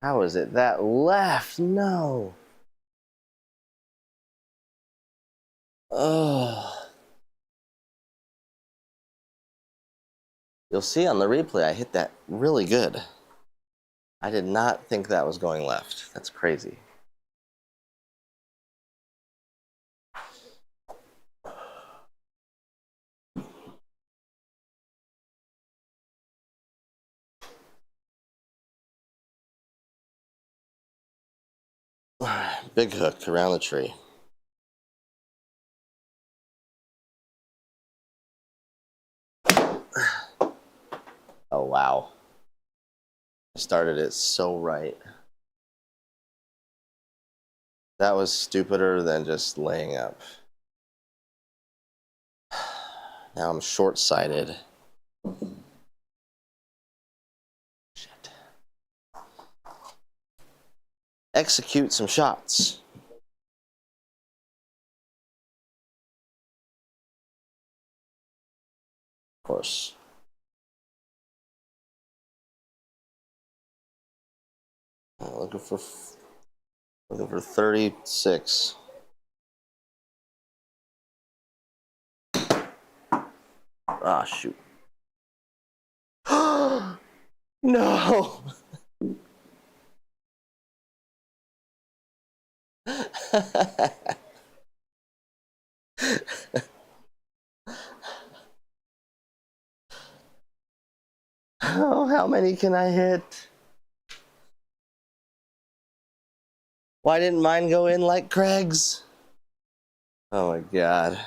How is it that left? No. Oh. You'll see on the replay, I hit that really good. I did not think that was going left. That's crazy. Big hook around the tree. Oh, wow. I started it so right. That was stupider than just laying up. Now I'm short-sighted. Shit. Execute some shots. Of course. Looking for 36. Ah, shoot. No. Oh, how many can I hit? Why didn't mine go in like Craig's? Oh my God.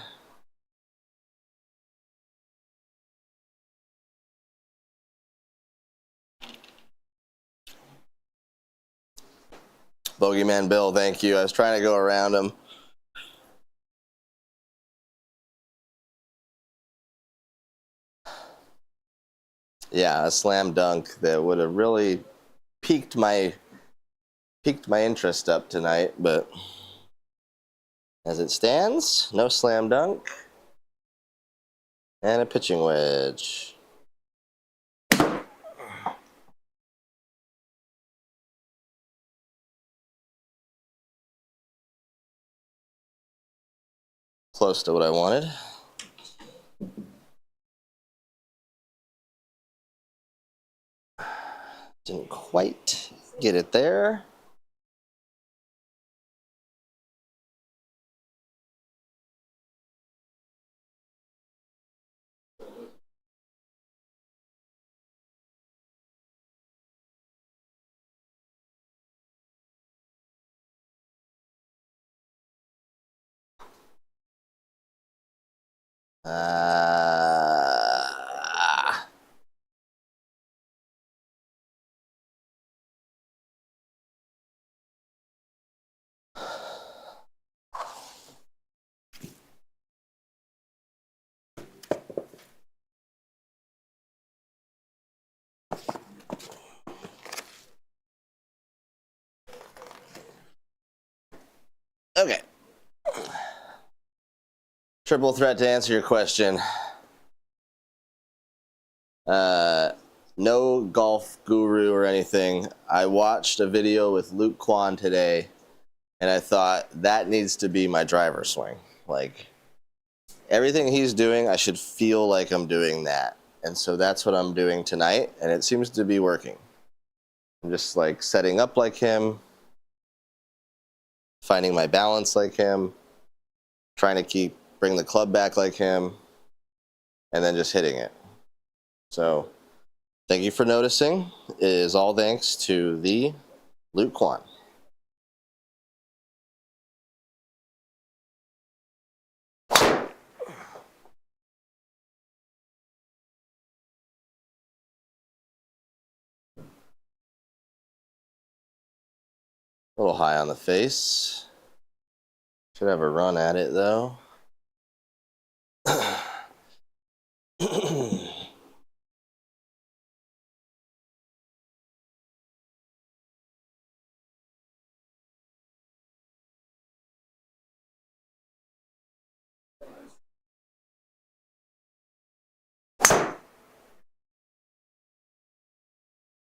Bogeyman Bill, thank you. I was trying to go around him. Yeah, a slam dunk that would have really piqued my interest up tonight, but as it stands, no slam dunk and a pitching wedge. Close to what I wanted. Didn't quite get it there. Okay. Triple threat to answer your question. No golf guru or anything. I watched a video with Luke Kwan today, and I thought that needs to be my driver swing. Like, everything he's doing, I should feel like I'm doing that. And so that's what I'm doing tonight, and it seems to be working. I'm just like setting up like him, finding my balance like him, trying to bring the club back like him, and then just hitting it. So thank you for noticing. It is all thanks to the Luke Kwan. A little high on the face. Should have a run at it though.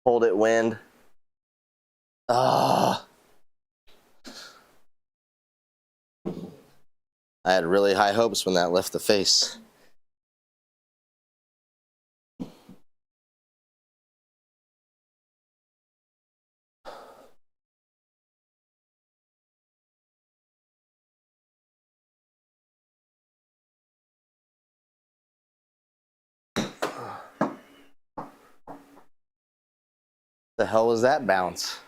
Hold it, wind. Ah. I had really high hopes when that left the face. The hell was that bounce?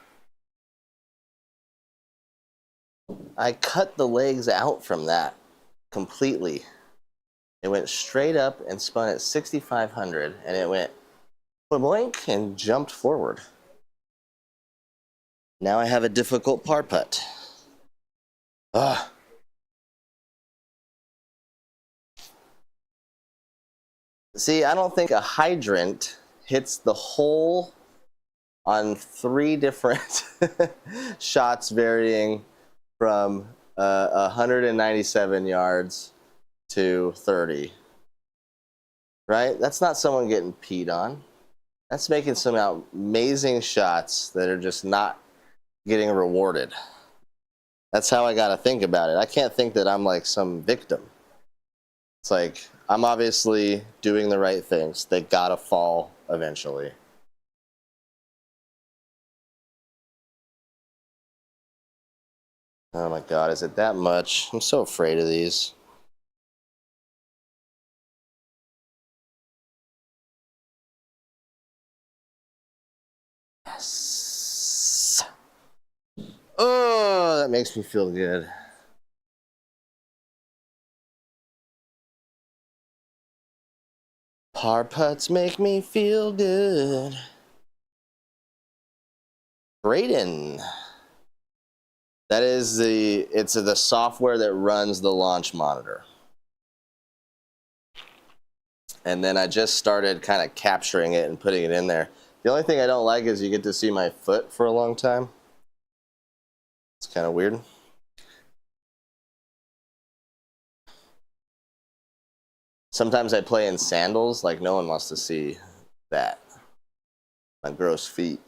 I cut the legs out from that completely. It went straight up and spun at 6,500, and it went boink and jumped forward. Now I have a difficult par putt. Ugh. See, I don't think a hydrant hits the hole on 3 different shots varying from 197 yards to 30. Right? That's not someone getting peed on. That's making some amazing shots that are just not getting rewarded. That's how I got to think about it. I can't think that I'm like some victim. It's like, I'm obviously doing the right things. They gotta fall eventually. Oh my God, is it that much? I'm so afraid of these. Yes. Oh, that makes me feel good. Par putts make me feel good. Brayden. That is it's the software that runs the launch monitor. And then I just started kind of capturing it and putting it in there. The only thing I don't like is you get to see my foot for a long time. It's kind of weird. Sometimes I play in sandals, like no one wants to see that. My gross feet.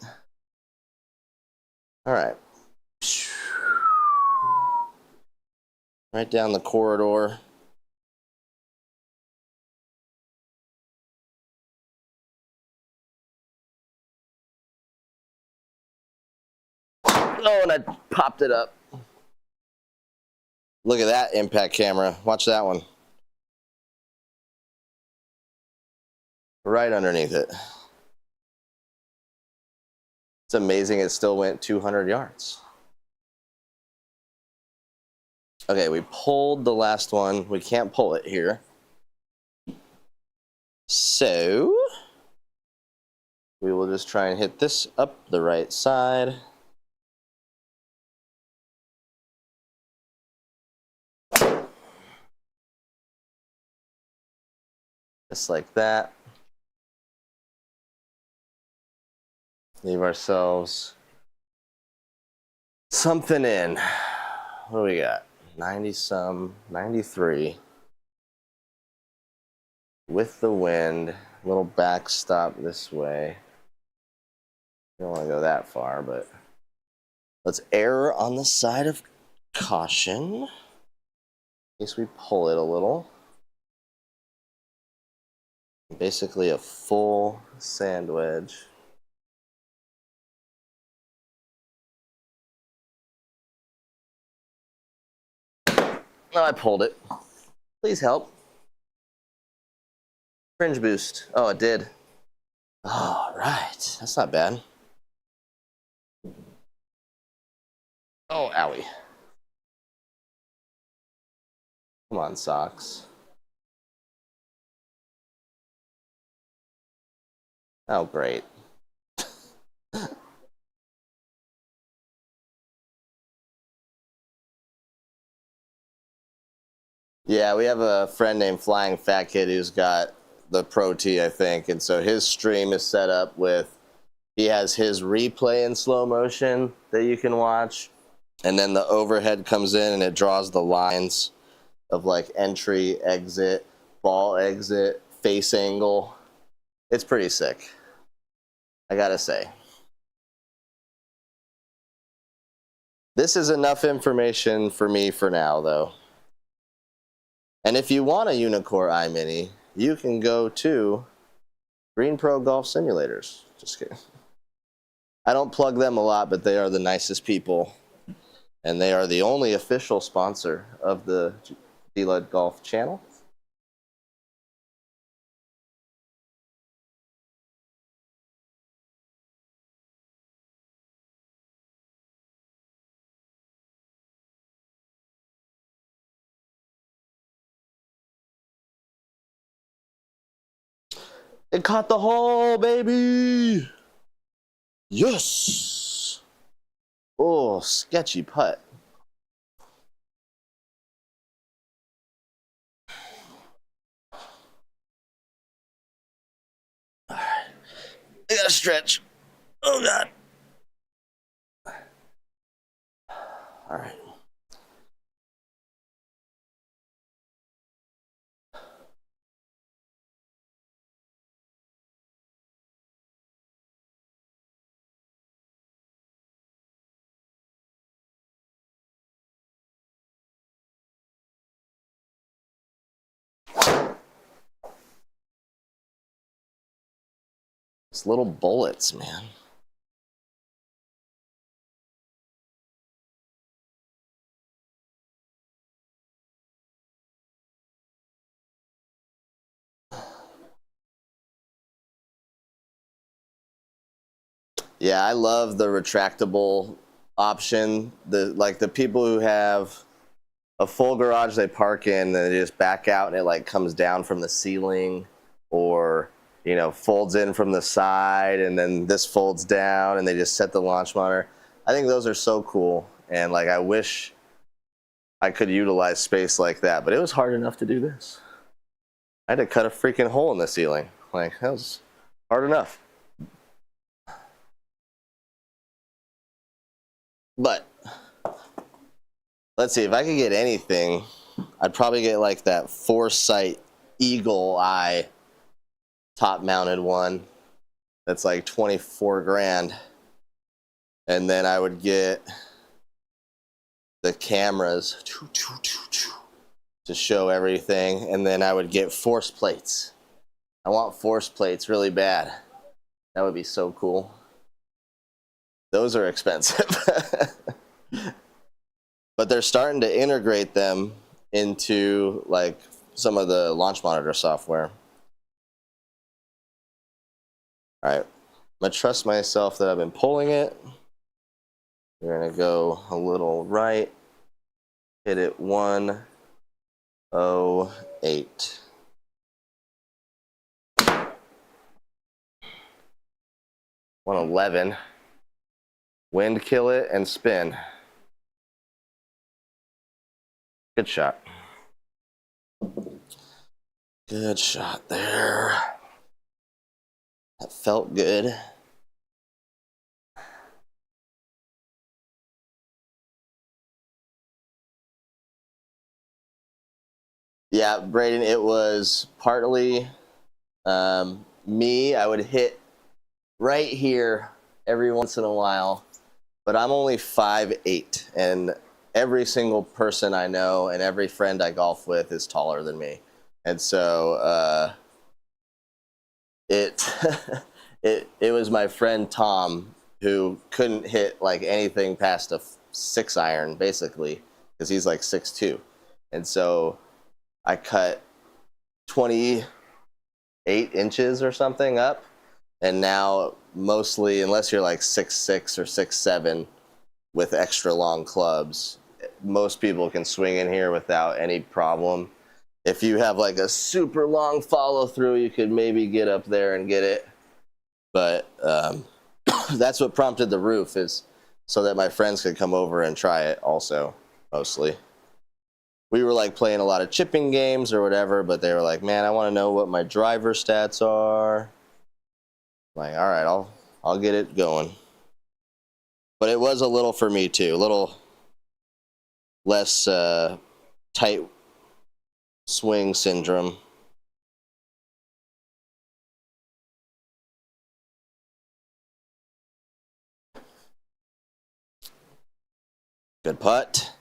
All right. Right down the corridor. Oh, and I popped it up. Look at that impact camera. Watch that one. Right underneath it. It's amazing it still went 200 yards. Okay, we pulled the last one. We can't pull it here. So we will just try and hit this up the right side. Just like that. Leave ourselves something in. What do we got? 90 some, 93. With the wind, little backstop this way. Don't want to go that far, but let's err on the side of caution. In case we pull it a little. Basically a full sand wedge. Oh, I pulled it. Please help. Fringe boost. Oh, it did. All right. That's not bad. Oh, owie. Come on, socks. Oh, great. Yeah, we have a friend named Flying Fat Kid who's got the Pro T, I think, and so his stream is set up with, he has his replay in slow motion that you can watch, and then the overhead comes in and it draws the lines of like entry, exit, ball exit, face angle. It's pretty sick, I gotta say. This is enough information for me for now, though. And if you want a Unicore iMini, you can go to Green Pro Golf Simulators. Just kidding. I don't plug them a lot, but they are the nicest people. And they are the only official sponsor of the D-Lud Golf channel. It caught the hole, baby! Yes! Oh, sketchy putt. gotta stretch. Oh God. All right. It's little bullets, man. Yeah, I love the retractable option. The people who have a full garage they park in, and they just back out and it like comes down from the ceiling, or folds in from the side, and then this folds down and they just set the launch monitor. I think those are so cool, and like I wish I could utilize space like that, but it was hard enough to do this. I had to cut a freaking hole in the ceiling. Like, that was hard enough. But let's see, if I could get anything, I'd probably get like that Foresight Eagle Eye top mounted one that's like 24 grand. And then I would get the cameras to show everything. And then I would get force plates. I want force plates really bad. That would be so cool. Those are expensive. But they're starting to integrate them into like some of the launch monitor software. All right, I'm gonna trust myself that I've been pulling it. We're gonna go a little right, hit it 108. 111. Wind kill it and spin. Good shot. Good shot there. That felt good. Yeah, Braden, it was partly me. I would hit right here every once in a while, but I'm only 5'8", and every single person I know and every friend I golf with is taller than me. And so it was my friend Tom who couldn't hit like anything past a 6-iron basically, because he's like 6'2". And so I cut 28 inches or something up, and now mostly, unless you're like 6'6" or 6'7" with extra long clubs, most people can swing in here without any problem. If you have like a super long follow through, you could maybe get up there and get it. But that's what prompted the roof, is so that my friends could come over and try it also, mostly. We were like playing a lot of chipping games or whatever, but they were like, man, I want to know what my driver stats are. I'm like, all right, I'll get it going. But it was a little for me too, a little less tight swing syndrome. Good putt.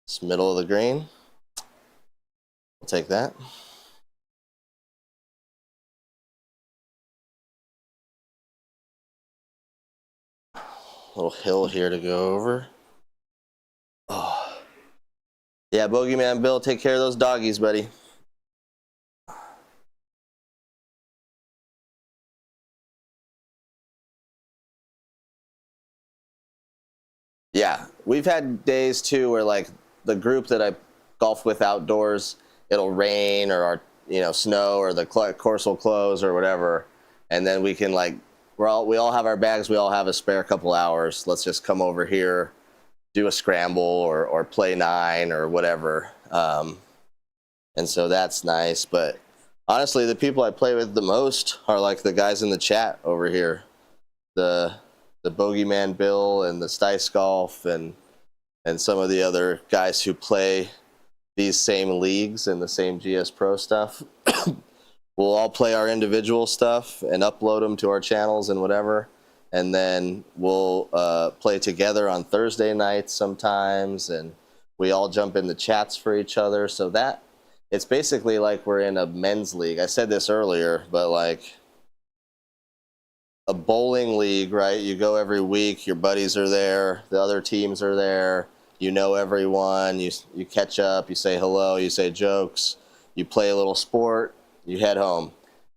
It's middle of the green. We'll take that. Little hill here to go over. Oh. Yeah, Bogeyman Bill, take care of those doggies, buddy. Yeah, we've had days too where like the group that I golf with outdoors, it'll rain or snow or the course will close or whatever, and then we can like we all have our bags, we all have a spare couple hours. Let's just come over here, do a scramble or play 9 or whatever, and so that's nice. But honestly, the people I play with the most are like the guys in the chat over here, the Bogeyman Bill and the Stice Golf and some of the other guys who play these same leagues and the same GS Pro stuff. We'll all play our individual stuff and upload them to our channels and whatever, and then we'll play together on Thursday nights sometimes, and we all jump in the chats for each other. So that it's basically like we're in a men's league. I said this earlier, but like a bowling league, right? You go every week, your buddies are there, the other teams are there, you know everyone, you catch up, you say hello, you say jokes, you play a little sport, you head home.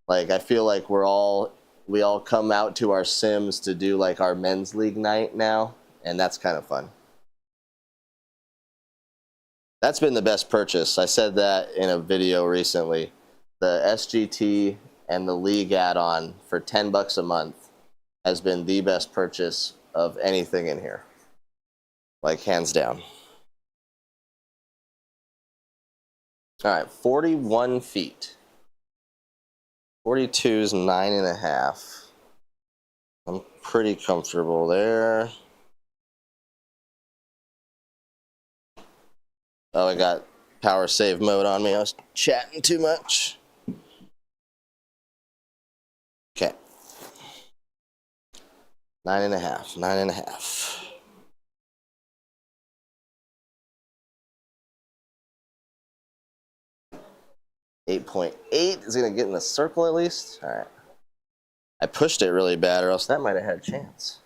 Like I feel like we all come out to our sims to do like our men's league night now, and that's kind of fun. That's been the best purchase. I said that in a video recently. The SGT and the league add-on for $10 a month has been the best purchase of anything in here, like hands down. All right, 41 feet. 42's 9.5. I'm pretty comfortable there. Oh, I got power save mode on me. I was chatting too much. Okay. 9.5, 9.5. 8.8 is gonna get in the circle at least. All right. I pushed it really bad, or else that might have had a chance.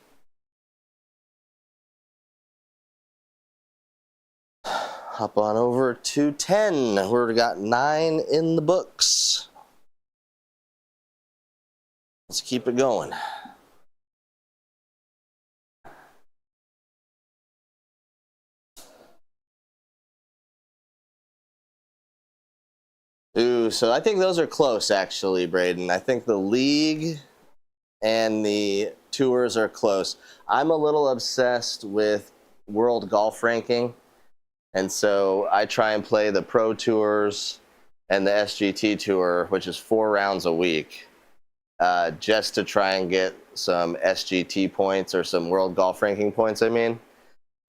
Hop on over to 10. We've got 9 in the books. Let's keep it going. Ooh, so I think those are close, actually, Braden. I think the league and the tours are close. I'm a little obsessed with world golf ranking, and so I try and play the pro tours and the SGT tour, which is 4 rounds a week, just to try and get some SGT points or some world golf ranking points, I mean.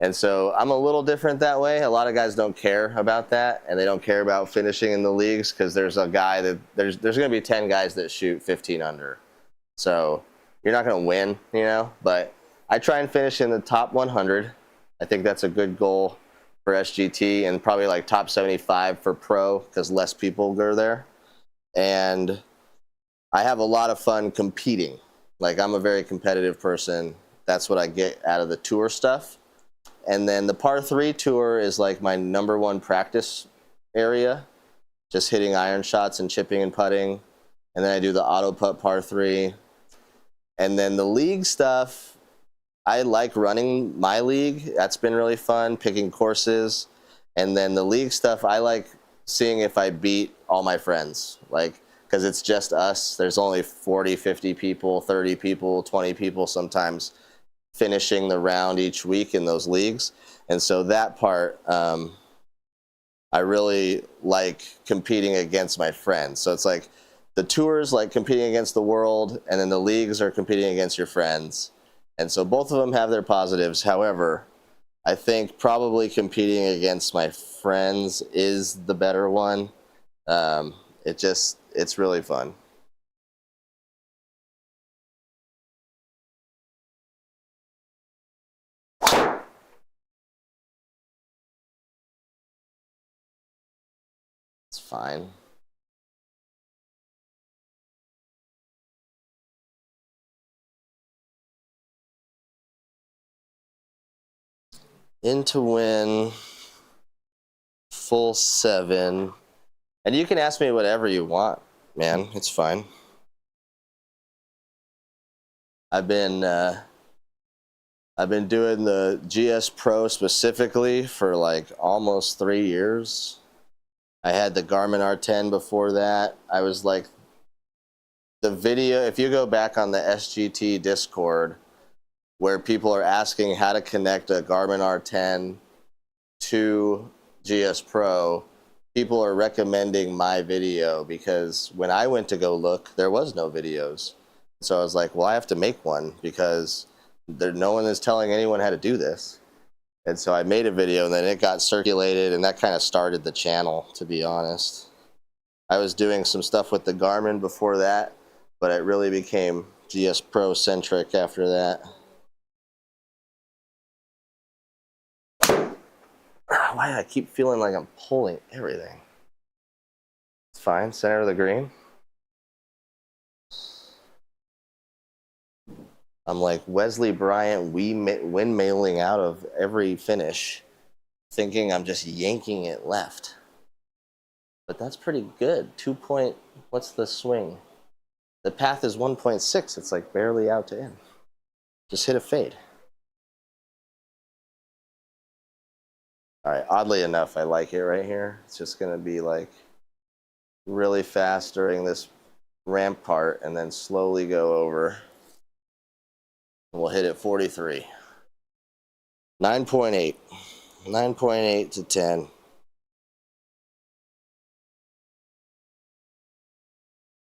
And so I'm a little different that way. A lot of guys don't care about that, and they don't care about finishing in the leagues because there's a guy that there's going to be 10 guys that shoot 15 under. So you're not going to win, you know, but I try and finish in the top 100. I think that's a good goal for SGT, and probably like top 75 for pro because less people go there. And I have a lot of fun competing. Like I'm a very competitive person. That's what I get out of the tour stuff. And then the par 3 tour is like my #1 practice area, just hitting iron shots and chipping and putting. And then I do the auto putt par 3. And then the league stuff, I like running my league. That's been really fun, picking courses. And then the league stuff, I like seeing if I beat all my friends. Like, because it's just us. There's only 40, 50 people, 30 people, 20 people sometimes finishing the round each week in those leagues. And so that part, I really like competing against my friends. So it's like the tours, like competing against the world, and then the leagues are competing against your friends. And so both of them have their positives. However, I think probably competing against my friends is the better one. It's really fun. It's fine. In to win, full 7. And you can ask me whatever you want, man. It's fine. I've been I've been doing the GS Pro specifically for like almost 3 years. I had the Garmin R10 before that. I was like, the video, if you go back on the SGT Discord, where people are asking how to connect a Garmin R10 to GS Pro, people are recommending my video because when I went to go look, there was no videos. So I was like, well, I have to make one because no one is telling anyone how to do this. And so I made a video, and then it got circulated, and that kind of started the channel, to be honest. I was doing some stuff with the Garmin before that, but it really became GS Pro centric after that. Why do I keep feeling like I'm pulling everything? It's fine. Center of the green. I'm like Wesley Bryant windmilling out of every finish, thinking I'm just yanking it left. But that's pretty good. 2 point, what's the swing? The path is 1.6. It's like barely out to in. Just hit a fade. All right, oddly enough, I like it right here. It's just gonna be like really fast during this ramp part and then slowly go over. We'll hit it 43. 9.8. 9.8 to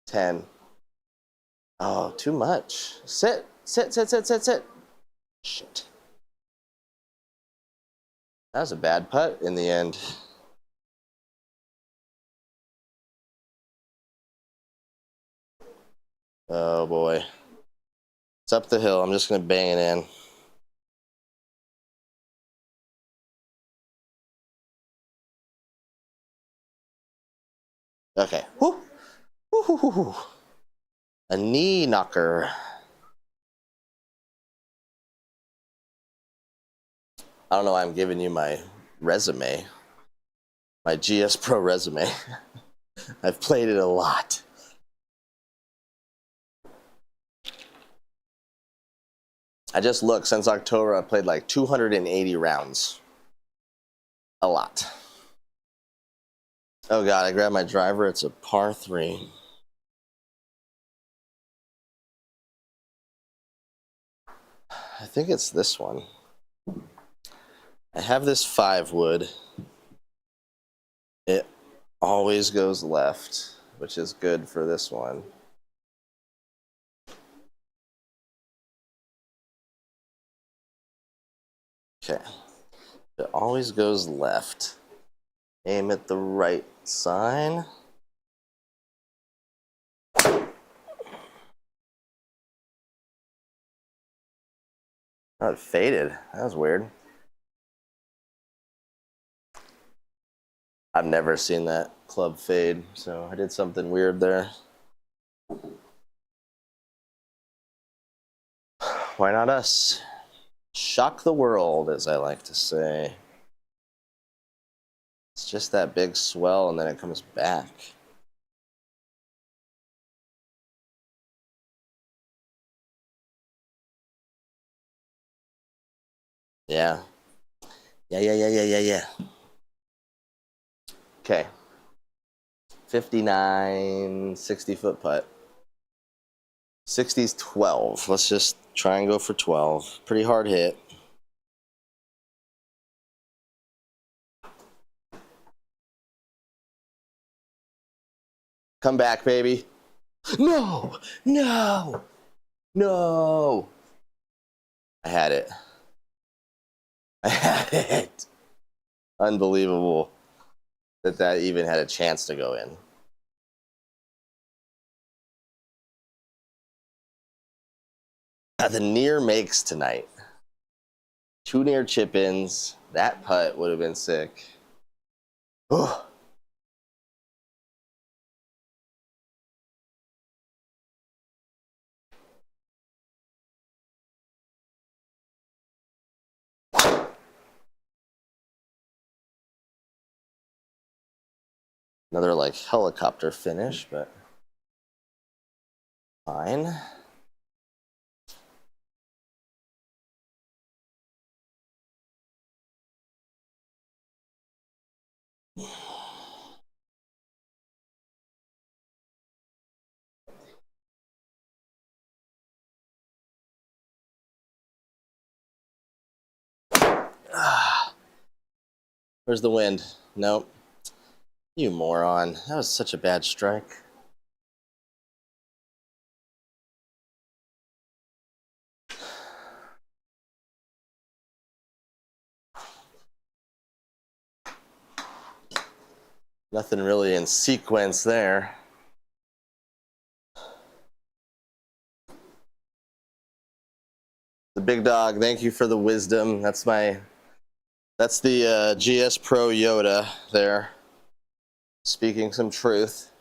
10. Oh, too much. Sit. Shit. That was a bad putt in the end. Oh boy. It's up the hill. I'm just gonna bang it in. Okay. Woo. Woo. A knee knocker. I don't know why I'm giving you my resume. My GS Pro resume. I've played it a lot. I just looked, since October, I played like 280 rounds. A lot. Oh God, I grabbed my driver. It's a par 3. I think it's this one. I have this 5 wood. It always goes left, which is good for this one. Okay. It always goes left. Aim at the right sign. Oh, it faded. That was weird. I've never seen that club fade, so I did something weird there. Why not us? Shock the world, as I like to say. It's just that big swell, and then it comes back. Yeah. Yeah. Okay. 59, 60-foot putt. 60's 12. Let's just try and go for 12. Pretty hard hit. Come back, baby. No! I had it. Unbelievable that even had a chance to go in. The near makes tonight. 2 near chip ins. That putt would have been sick. Oh. Another like helicopter finish, but fine. Where's the wind? Nope. You moron. That was such a bad strike. Nothing really in sequence there. The big dog, thank you for the wisdom. That's the GS Pro Yoda there. Speaking some truth.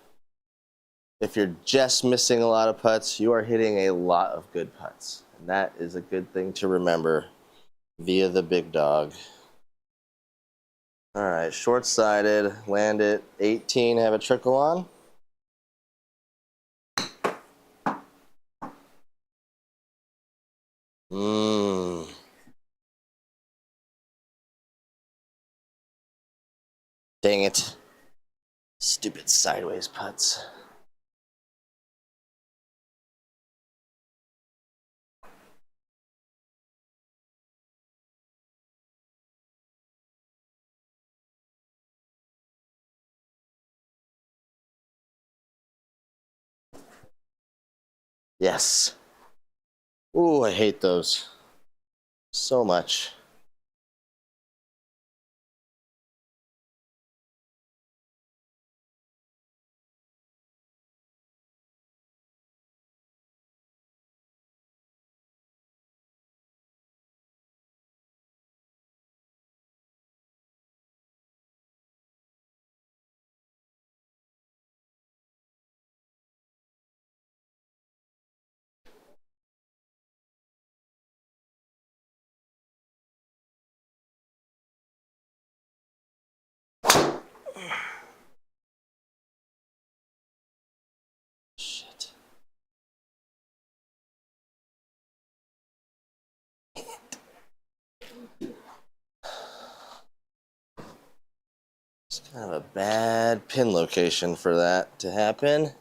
If you're just missing a lot of putts, you are hitting a lot of good putts. And that is a good thing to remember via the big dog. All right, short-sided, land it 18, have a trickle on. Dang it. Stupid sideways putts. Yes. Ooh, I hate those so much. Shit. It's kind of a bad pin location for that to happen.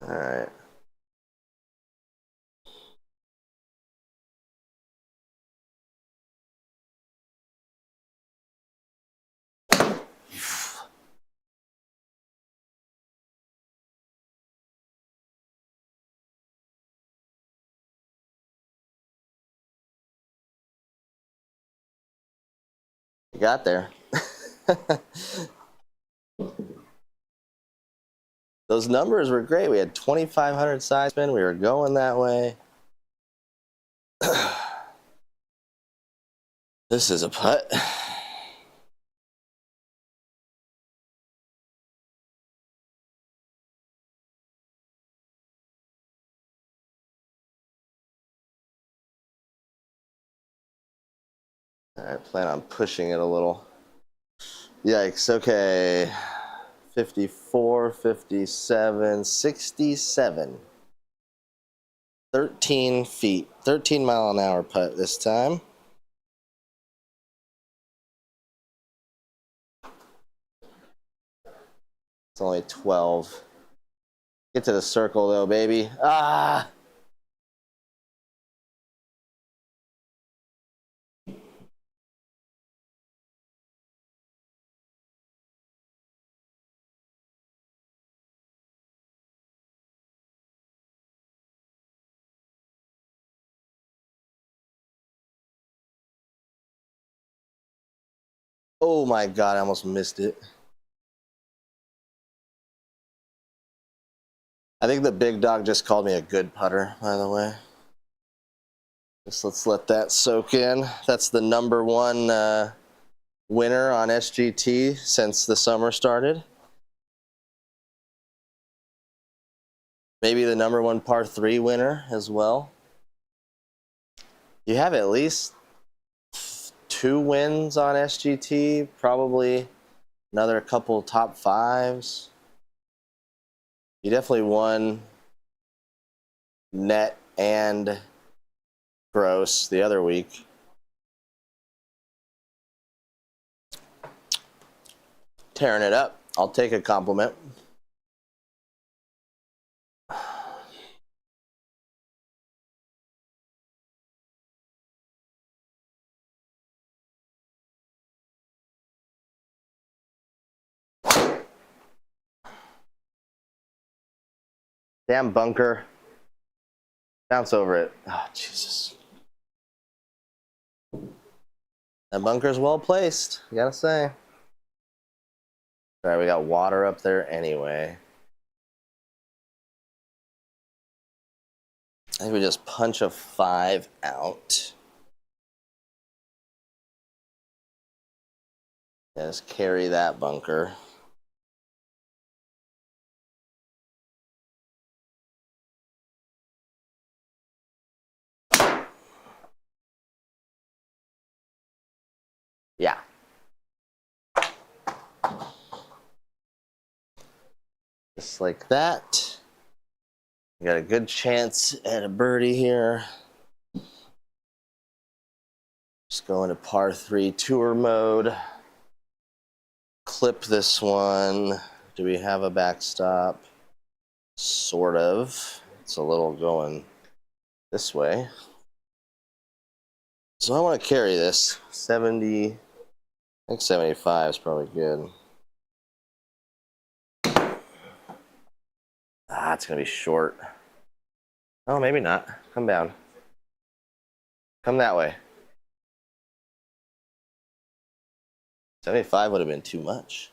All right. You got there. Those numbers were great. We had 2,500 side spin. We were going that way. This is a putt. All right, plan on pushing it a little. Yikes, okay. 54, 57, 67. 13 feet. 13-mile-an-hour putt this time. It's only 12. Get to the circle, though, baby. Ah! Oh, my God, I almost missed it. I think the big dog just called me a good putter, by the way. Just let's let that soak in. That's the number one winner on SGT since the summer started. Maybe the number one par 3 winner as well. You have at least 2 wins on SGT, probably another couple top 5s. You definitely won net and gross the other week. Tearing it up. I'll take a compliment. Damn bunker. Bounce over it. Oh, Jesus. That bunker's well placed, I gotta say. All right, we got water up there anyway. I think we just punch a 5 out. Yeah, just carry that bunker. Yeah. Just like that. We got a good chance at a birdie here. Just go into par 3 tour mode. Clip this one. Do we have a backstop? Sort of. It's a little going this way. So I want to carry this. 70, I think 75 is probably good. Ah, it's going to be short. Oh, maybe not. Come down. Come that way. 75 would have been too much.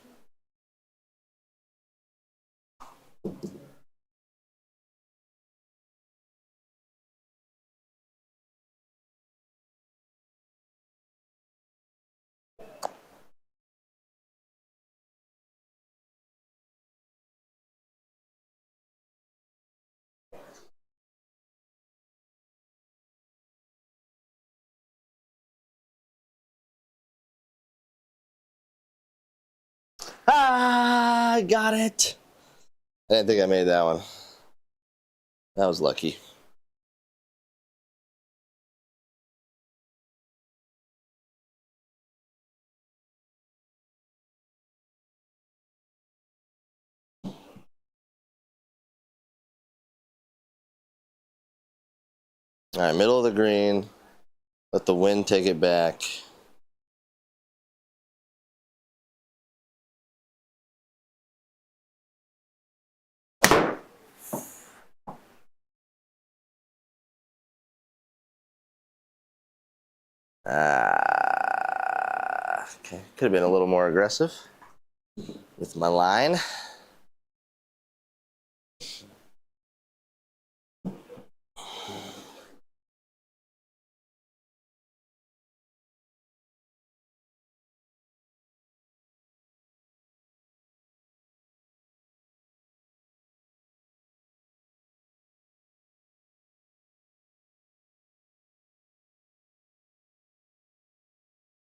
Ah, I got it. I didn't think I made that one. That was lucky. All right, middle of the green. Let the wind take it back. Okay, could have been a little more aggressive with my line.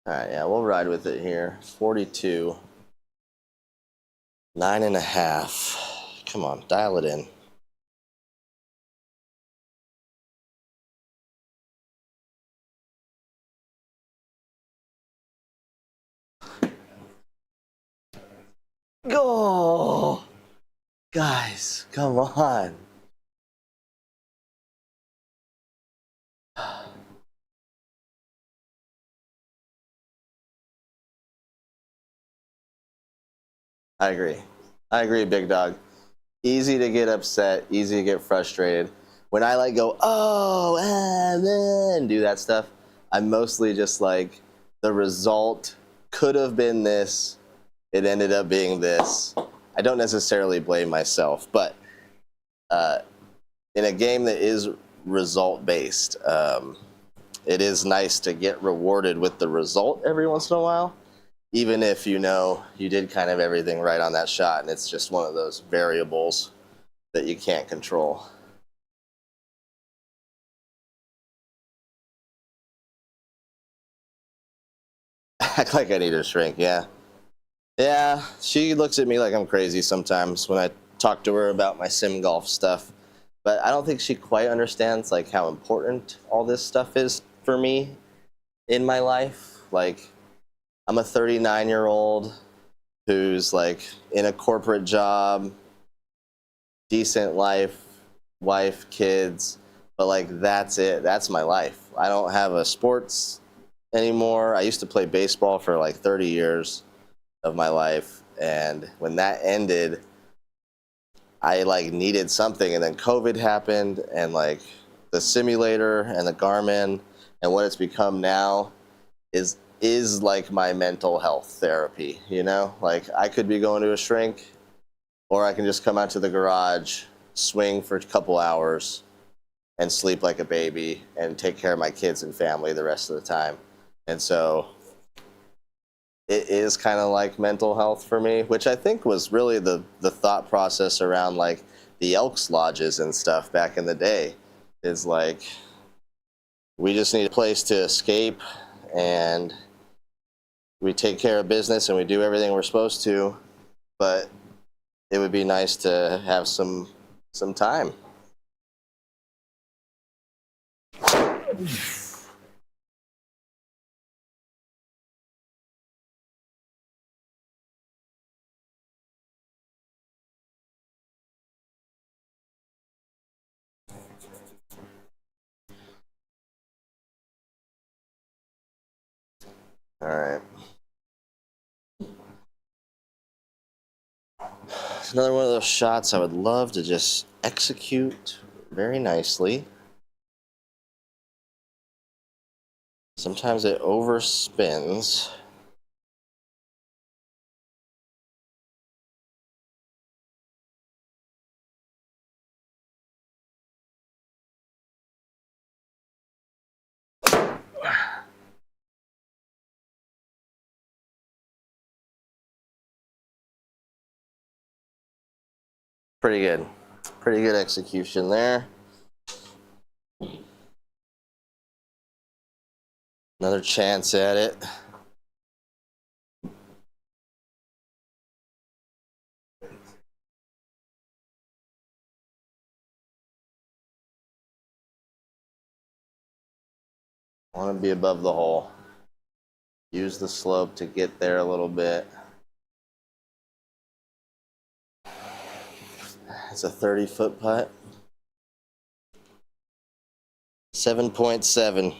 All right, yeah, we'll ride with it here. 42. 9.5. Come on, dial it in. Go! Guys, come on. I agree. I agree, big dog. Easy to get upset, easy to get frustrated. When I like go, oh, and then do that stuff, I'm mostly just like, the result could have been this. It ended up being this. I don't necessarily blame myself, but in a game that is result-based, it is nice to get rewarded with the result every once in a while, even if you know you did kind of everything right on that shot and it's just one of those variables that you can't control. Act like I need a shrink, yeah. Yeah, she looks at me like I'm crazy sometimes when I talk to her about my sim golf stuff, but I don't think she quite understands like how important all this stuff is for me in my life. Like, I'm a 39-year-old who's like in a corporate job, decent life, wife, kids, but like that's it. That's my life. I don't have a sports anymore. I used to play baseball for like 30 years of my life, and when that ended, I like needed something, and then COVID happened, and like the simulator and the Garmin and what it's become now is like my mental health therapy, you know? Like, I could be going to a shrink, or I can just come out to the garage, swing for a couple hours, and sleep like a baby and take care of my kids and family the rest of the time. And so it is kind of like mental health for me, which I think was really the thought process around like the Elks Lodges and stuff back in the day. Is like, we just need a place to escape, and we take care of business and we do everything we're supposed to, but it would be nice to have some time. All right. It's another one of those shots I would love to just execute very nicely. Sometimes it overspins. Pretty good. Pretty good execution there. Another chance at it. I want to be above the hole. Use the slope to get there a little bit. It's a 30-foot putt. 7.7.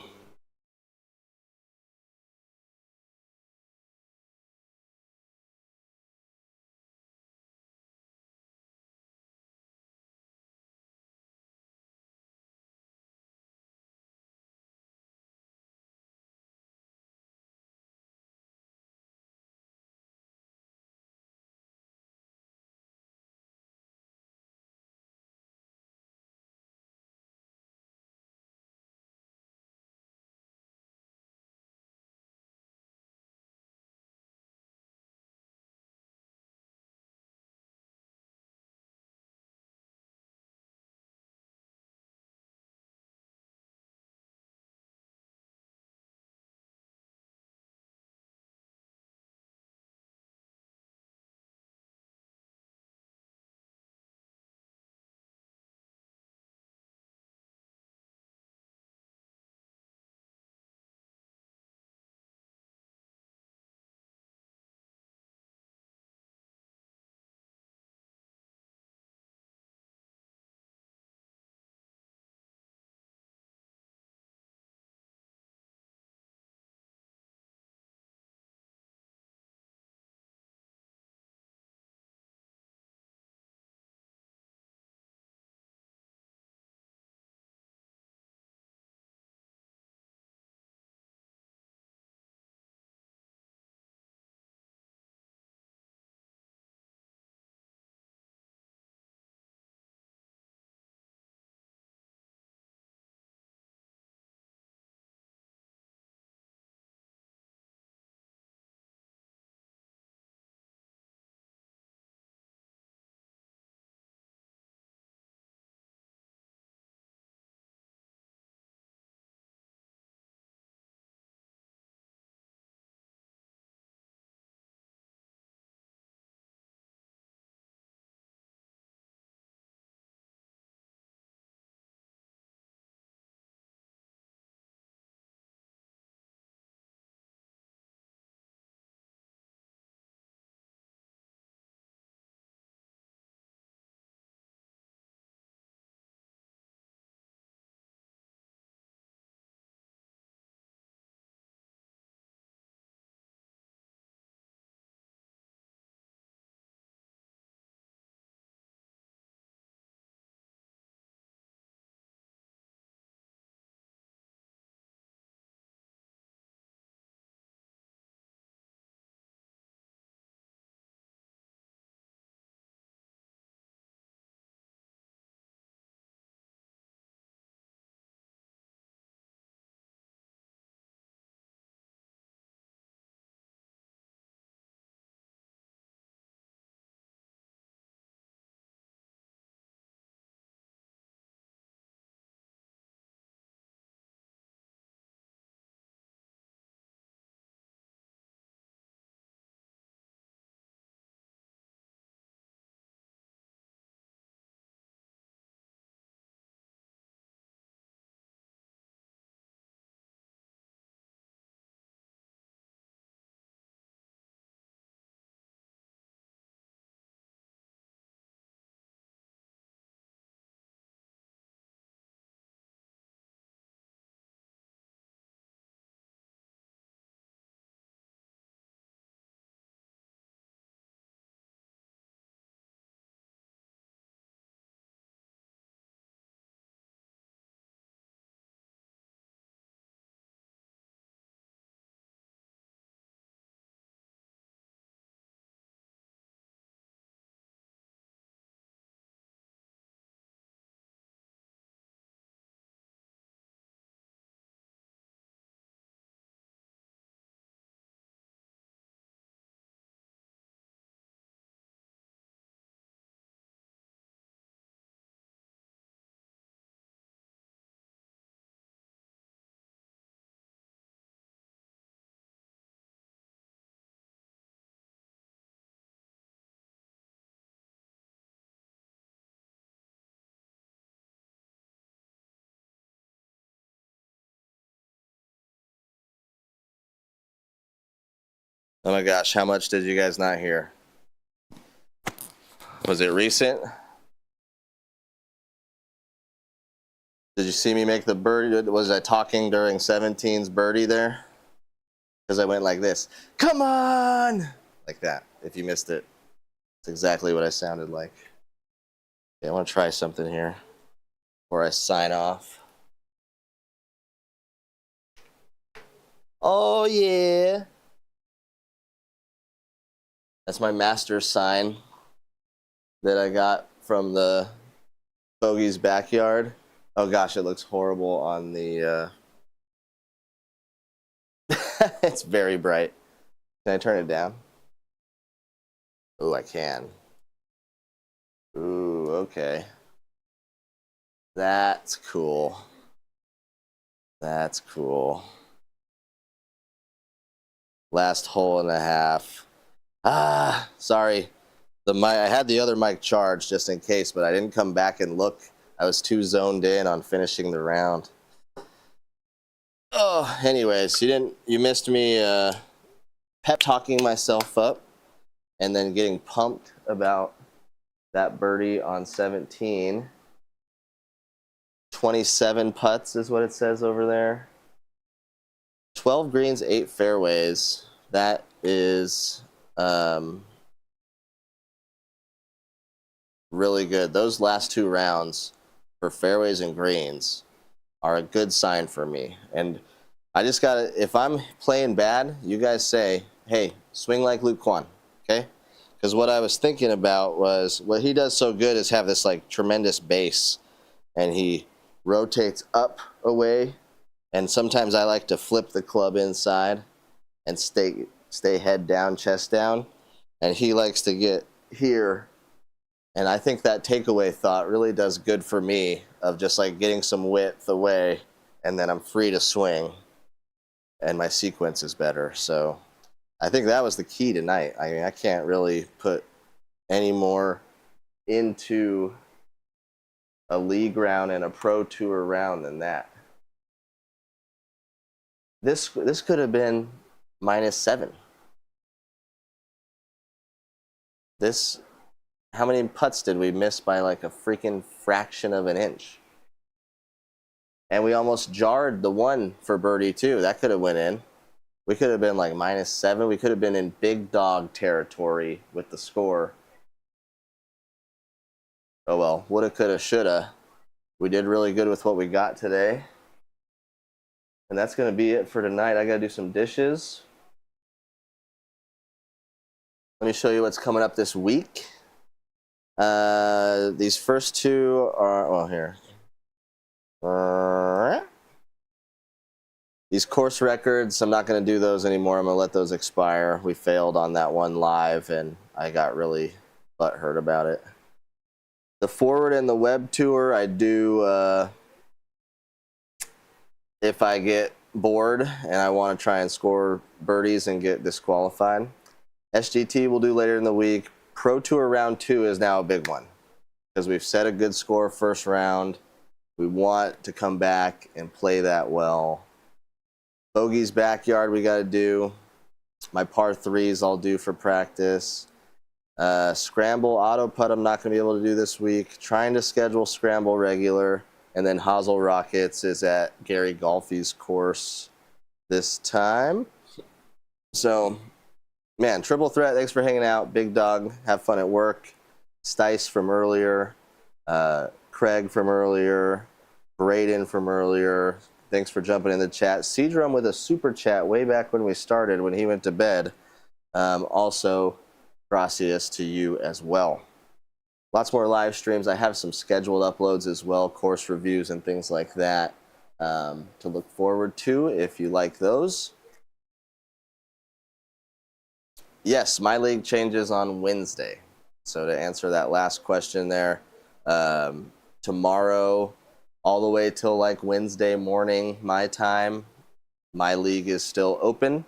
Oh my gosh, how much did you guys not hear? Was it recent? Did you see me make the birdie? Was I talking during 17's birdie there? Because I went like this. Come on! Like that. If you missed it, it's exactly what I sounded like. Okay, I want to try something here before I sign off. Oh, yeah. That's my master's sign that I got from the Bogey's backyard. Oh gosh, it looks horrible on the it's very bright. Can I turn it down? Oh, I can. Ooh, okay. That's cool. That's cool. Last hole and a half. Ah, sorry. The mic, I had the other mic charged just in case, but I didn't come back and look. I was too zoned in on finishing the round. Oh, anyways, you missed me pep talking myself up and then getting pumped about that birdie on 17. 27 putts is what it says over there. 12 greens, 8 fairways. That is really good. Those last 2 rounds for fairways and greens are a good sign for me. And I just gotta, if I'm playing bad, you guys say, hey, swing like Luke Kwan, okay? Because what I was thinking about was, what he does so good is have this like tremendous base, and he rotates up away, and sometimes I like to flip the club inside and stay head down, chest down, and he likes to get here. And I think that takeaway thought really does good for me, of just like getting some width away, and then I'm free to swing, and my sequence is better. So I think that was the key tonight. I mean, I can't really put any more into a league round and a pro tour round than that. This could have been -7. This, how many putts did we miss by like a freaking fraction of an inch? And we almost jarred the one for birdie too. That could have went in. We could have been like -7. We could have been in big dog territory with the score. Oh well, woulda, coulda, shoulda. We did really good with what we got today. And that's going to be it for tonight. I got to do some dishes. Let me show you what's coming up this week. These first 2 are, well, here. These course records, I'm not going to do those anymore. I'm going to let those expire. We failed on that one live, and I got really butthurt about it. The forward and the web tour, I do if I get bored and I want to try and score birdies and get disqualified. SGT we'll do later in the week. Pro Tour round 2 is now a big one because we've set a good score first round. We want to come back and play that well. Bogey's backyard we got to do. My par 3s I'll do for practice. Scramble auto putt I'm not going to be able to do this week. Trying to schedule scramble regular. And then Hazel Rockets is at Gary Golfy's course this time. So, man, triple threat. Thanks for hanging out. Big Dog, have fun at work. Stice from earlier. Craig from earlier. Braden from earlier. Thanks for jumping in the chat. Cedrum with a super chat way back when we started, when he went to bed. Also, gracias to you as well. Lots more live streams. I have some scheduled uploads as well, course reviews and things like that to look forward to if you like those. Yes, my league changes on Wednesday. So to answer that last question there, tomorrow all the way till like Wednesday morning my time, my league is still open.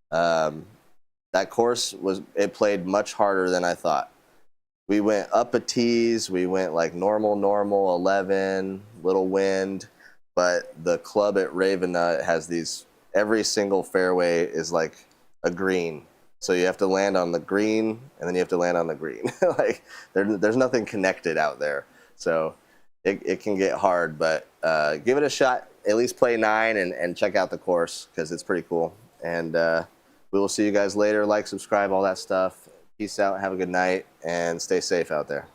That course it played much harder than I thought. We went up a tees, we went like normal, 11, little wind, but the club at Ravenna has these, every single fairway is like a green. So you have to land on the green, and then you have to land on the green. Like there's nothing connected out there. So it can get hard, but give it a shot. At least play 9 and check out the course because it's pretty cool. And we will see you guys later. Like, subscribe, all that stuff. Peace out. Have a good night, and stay safe out there.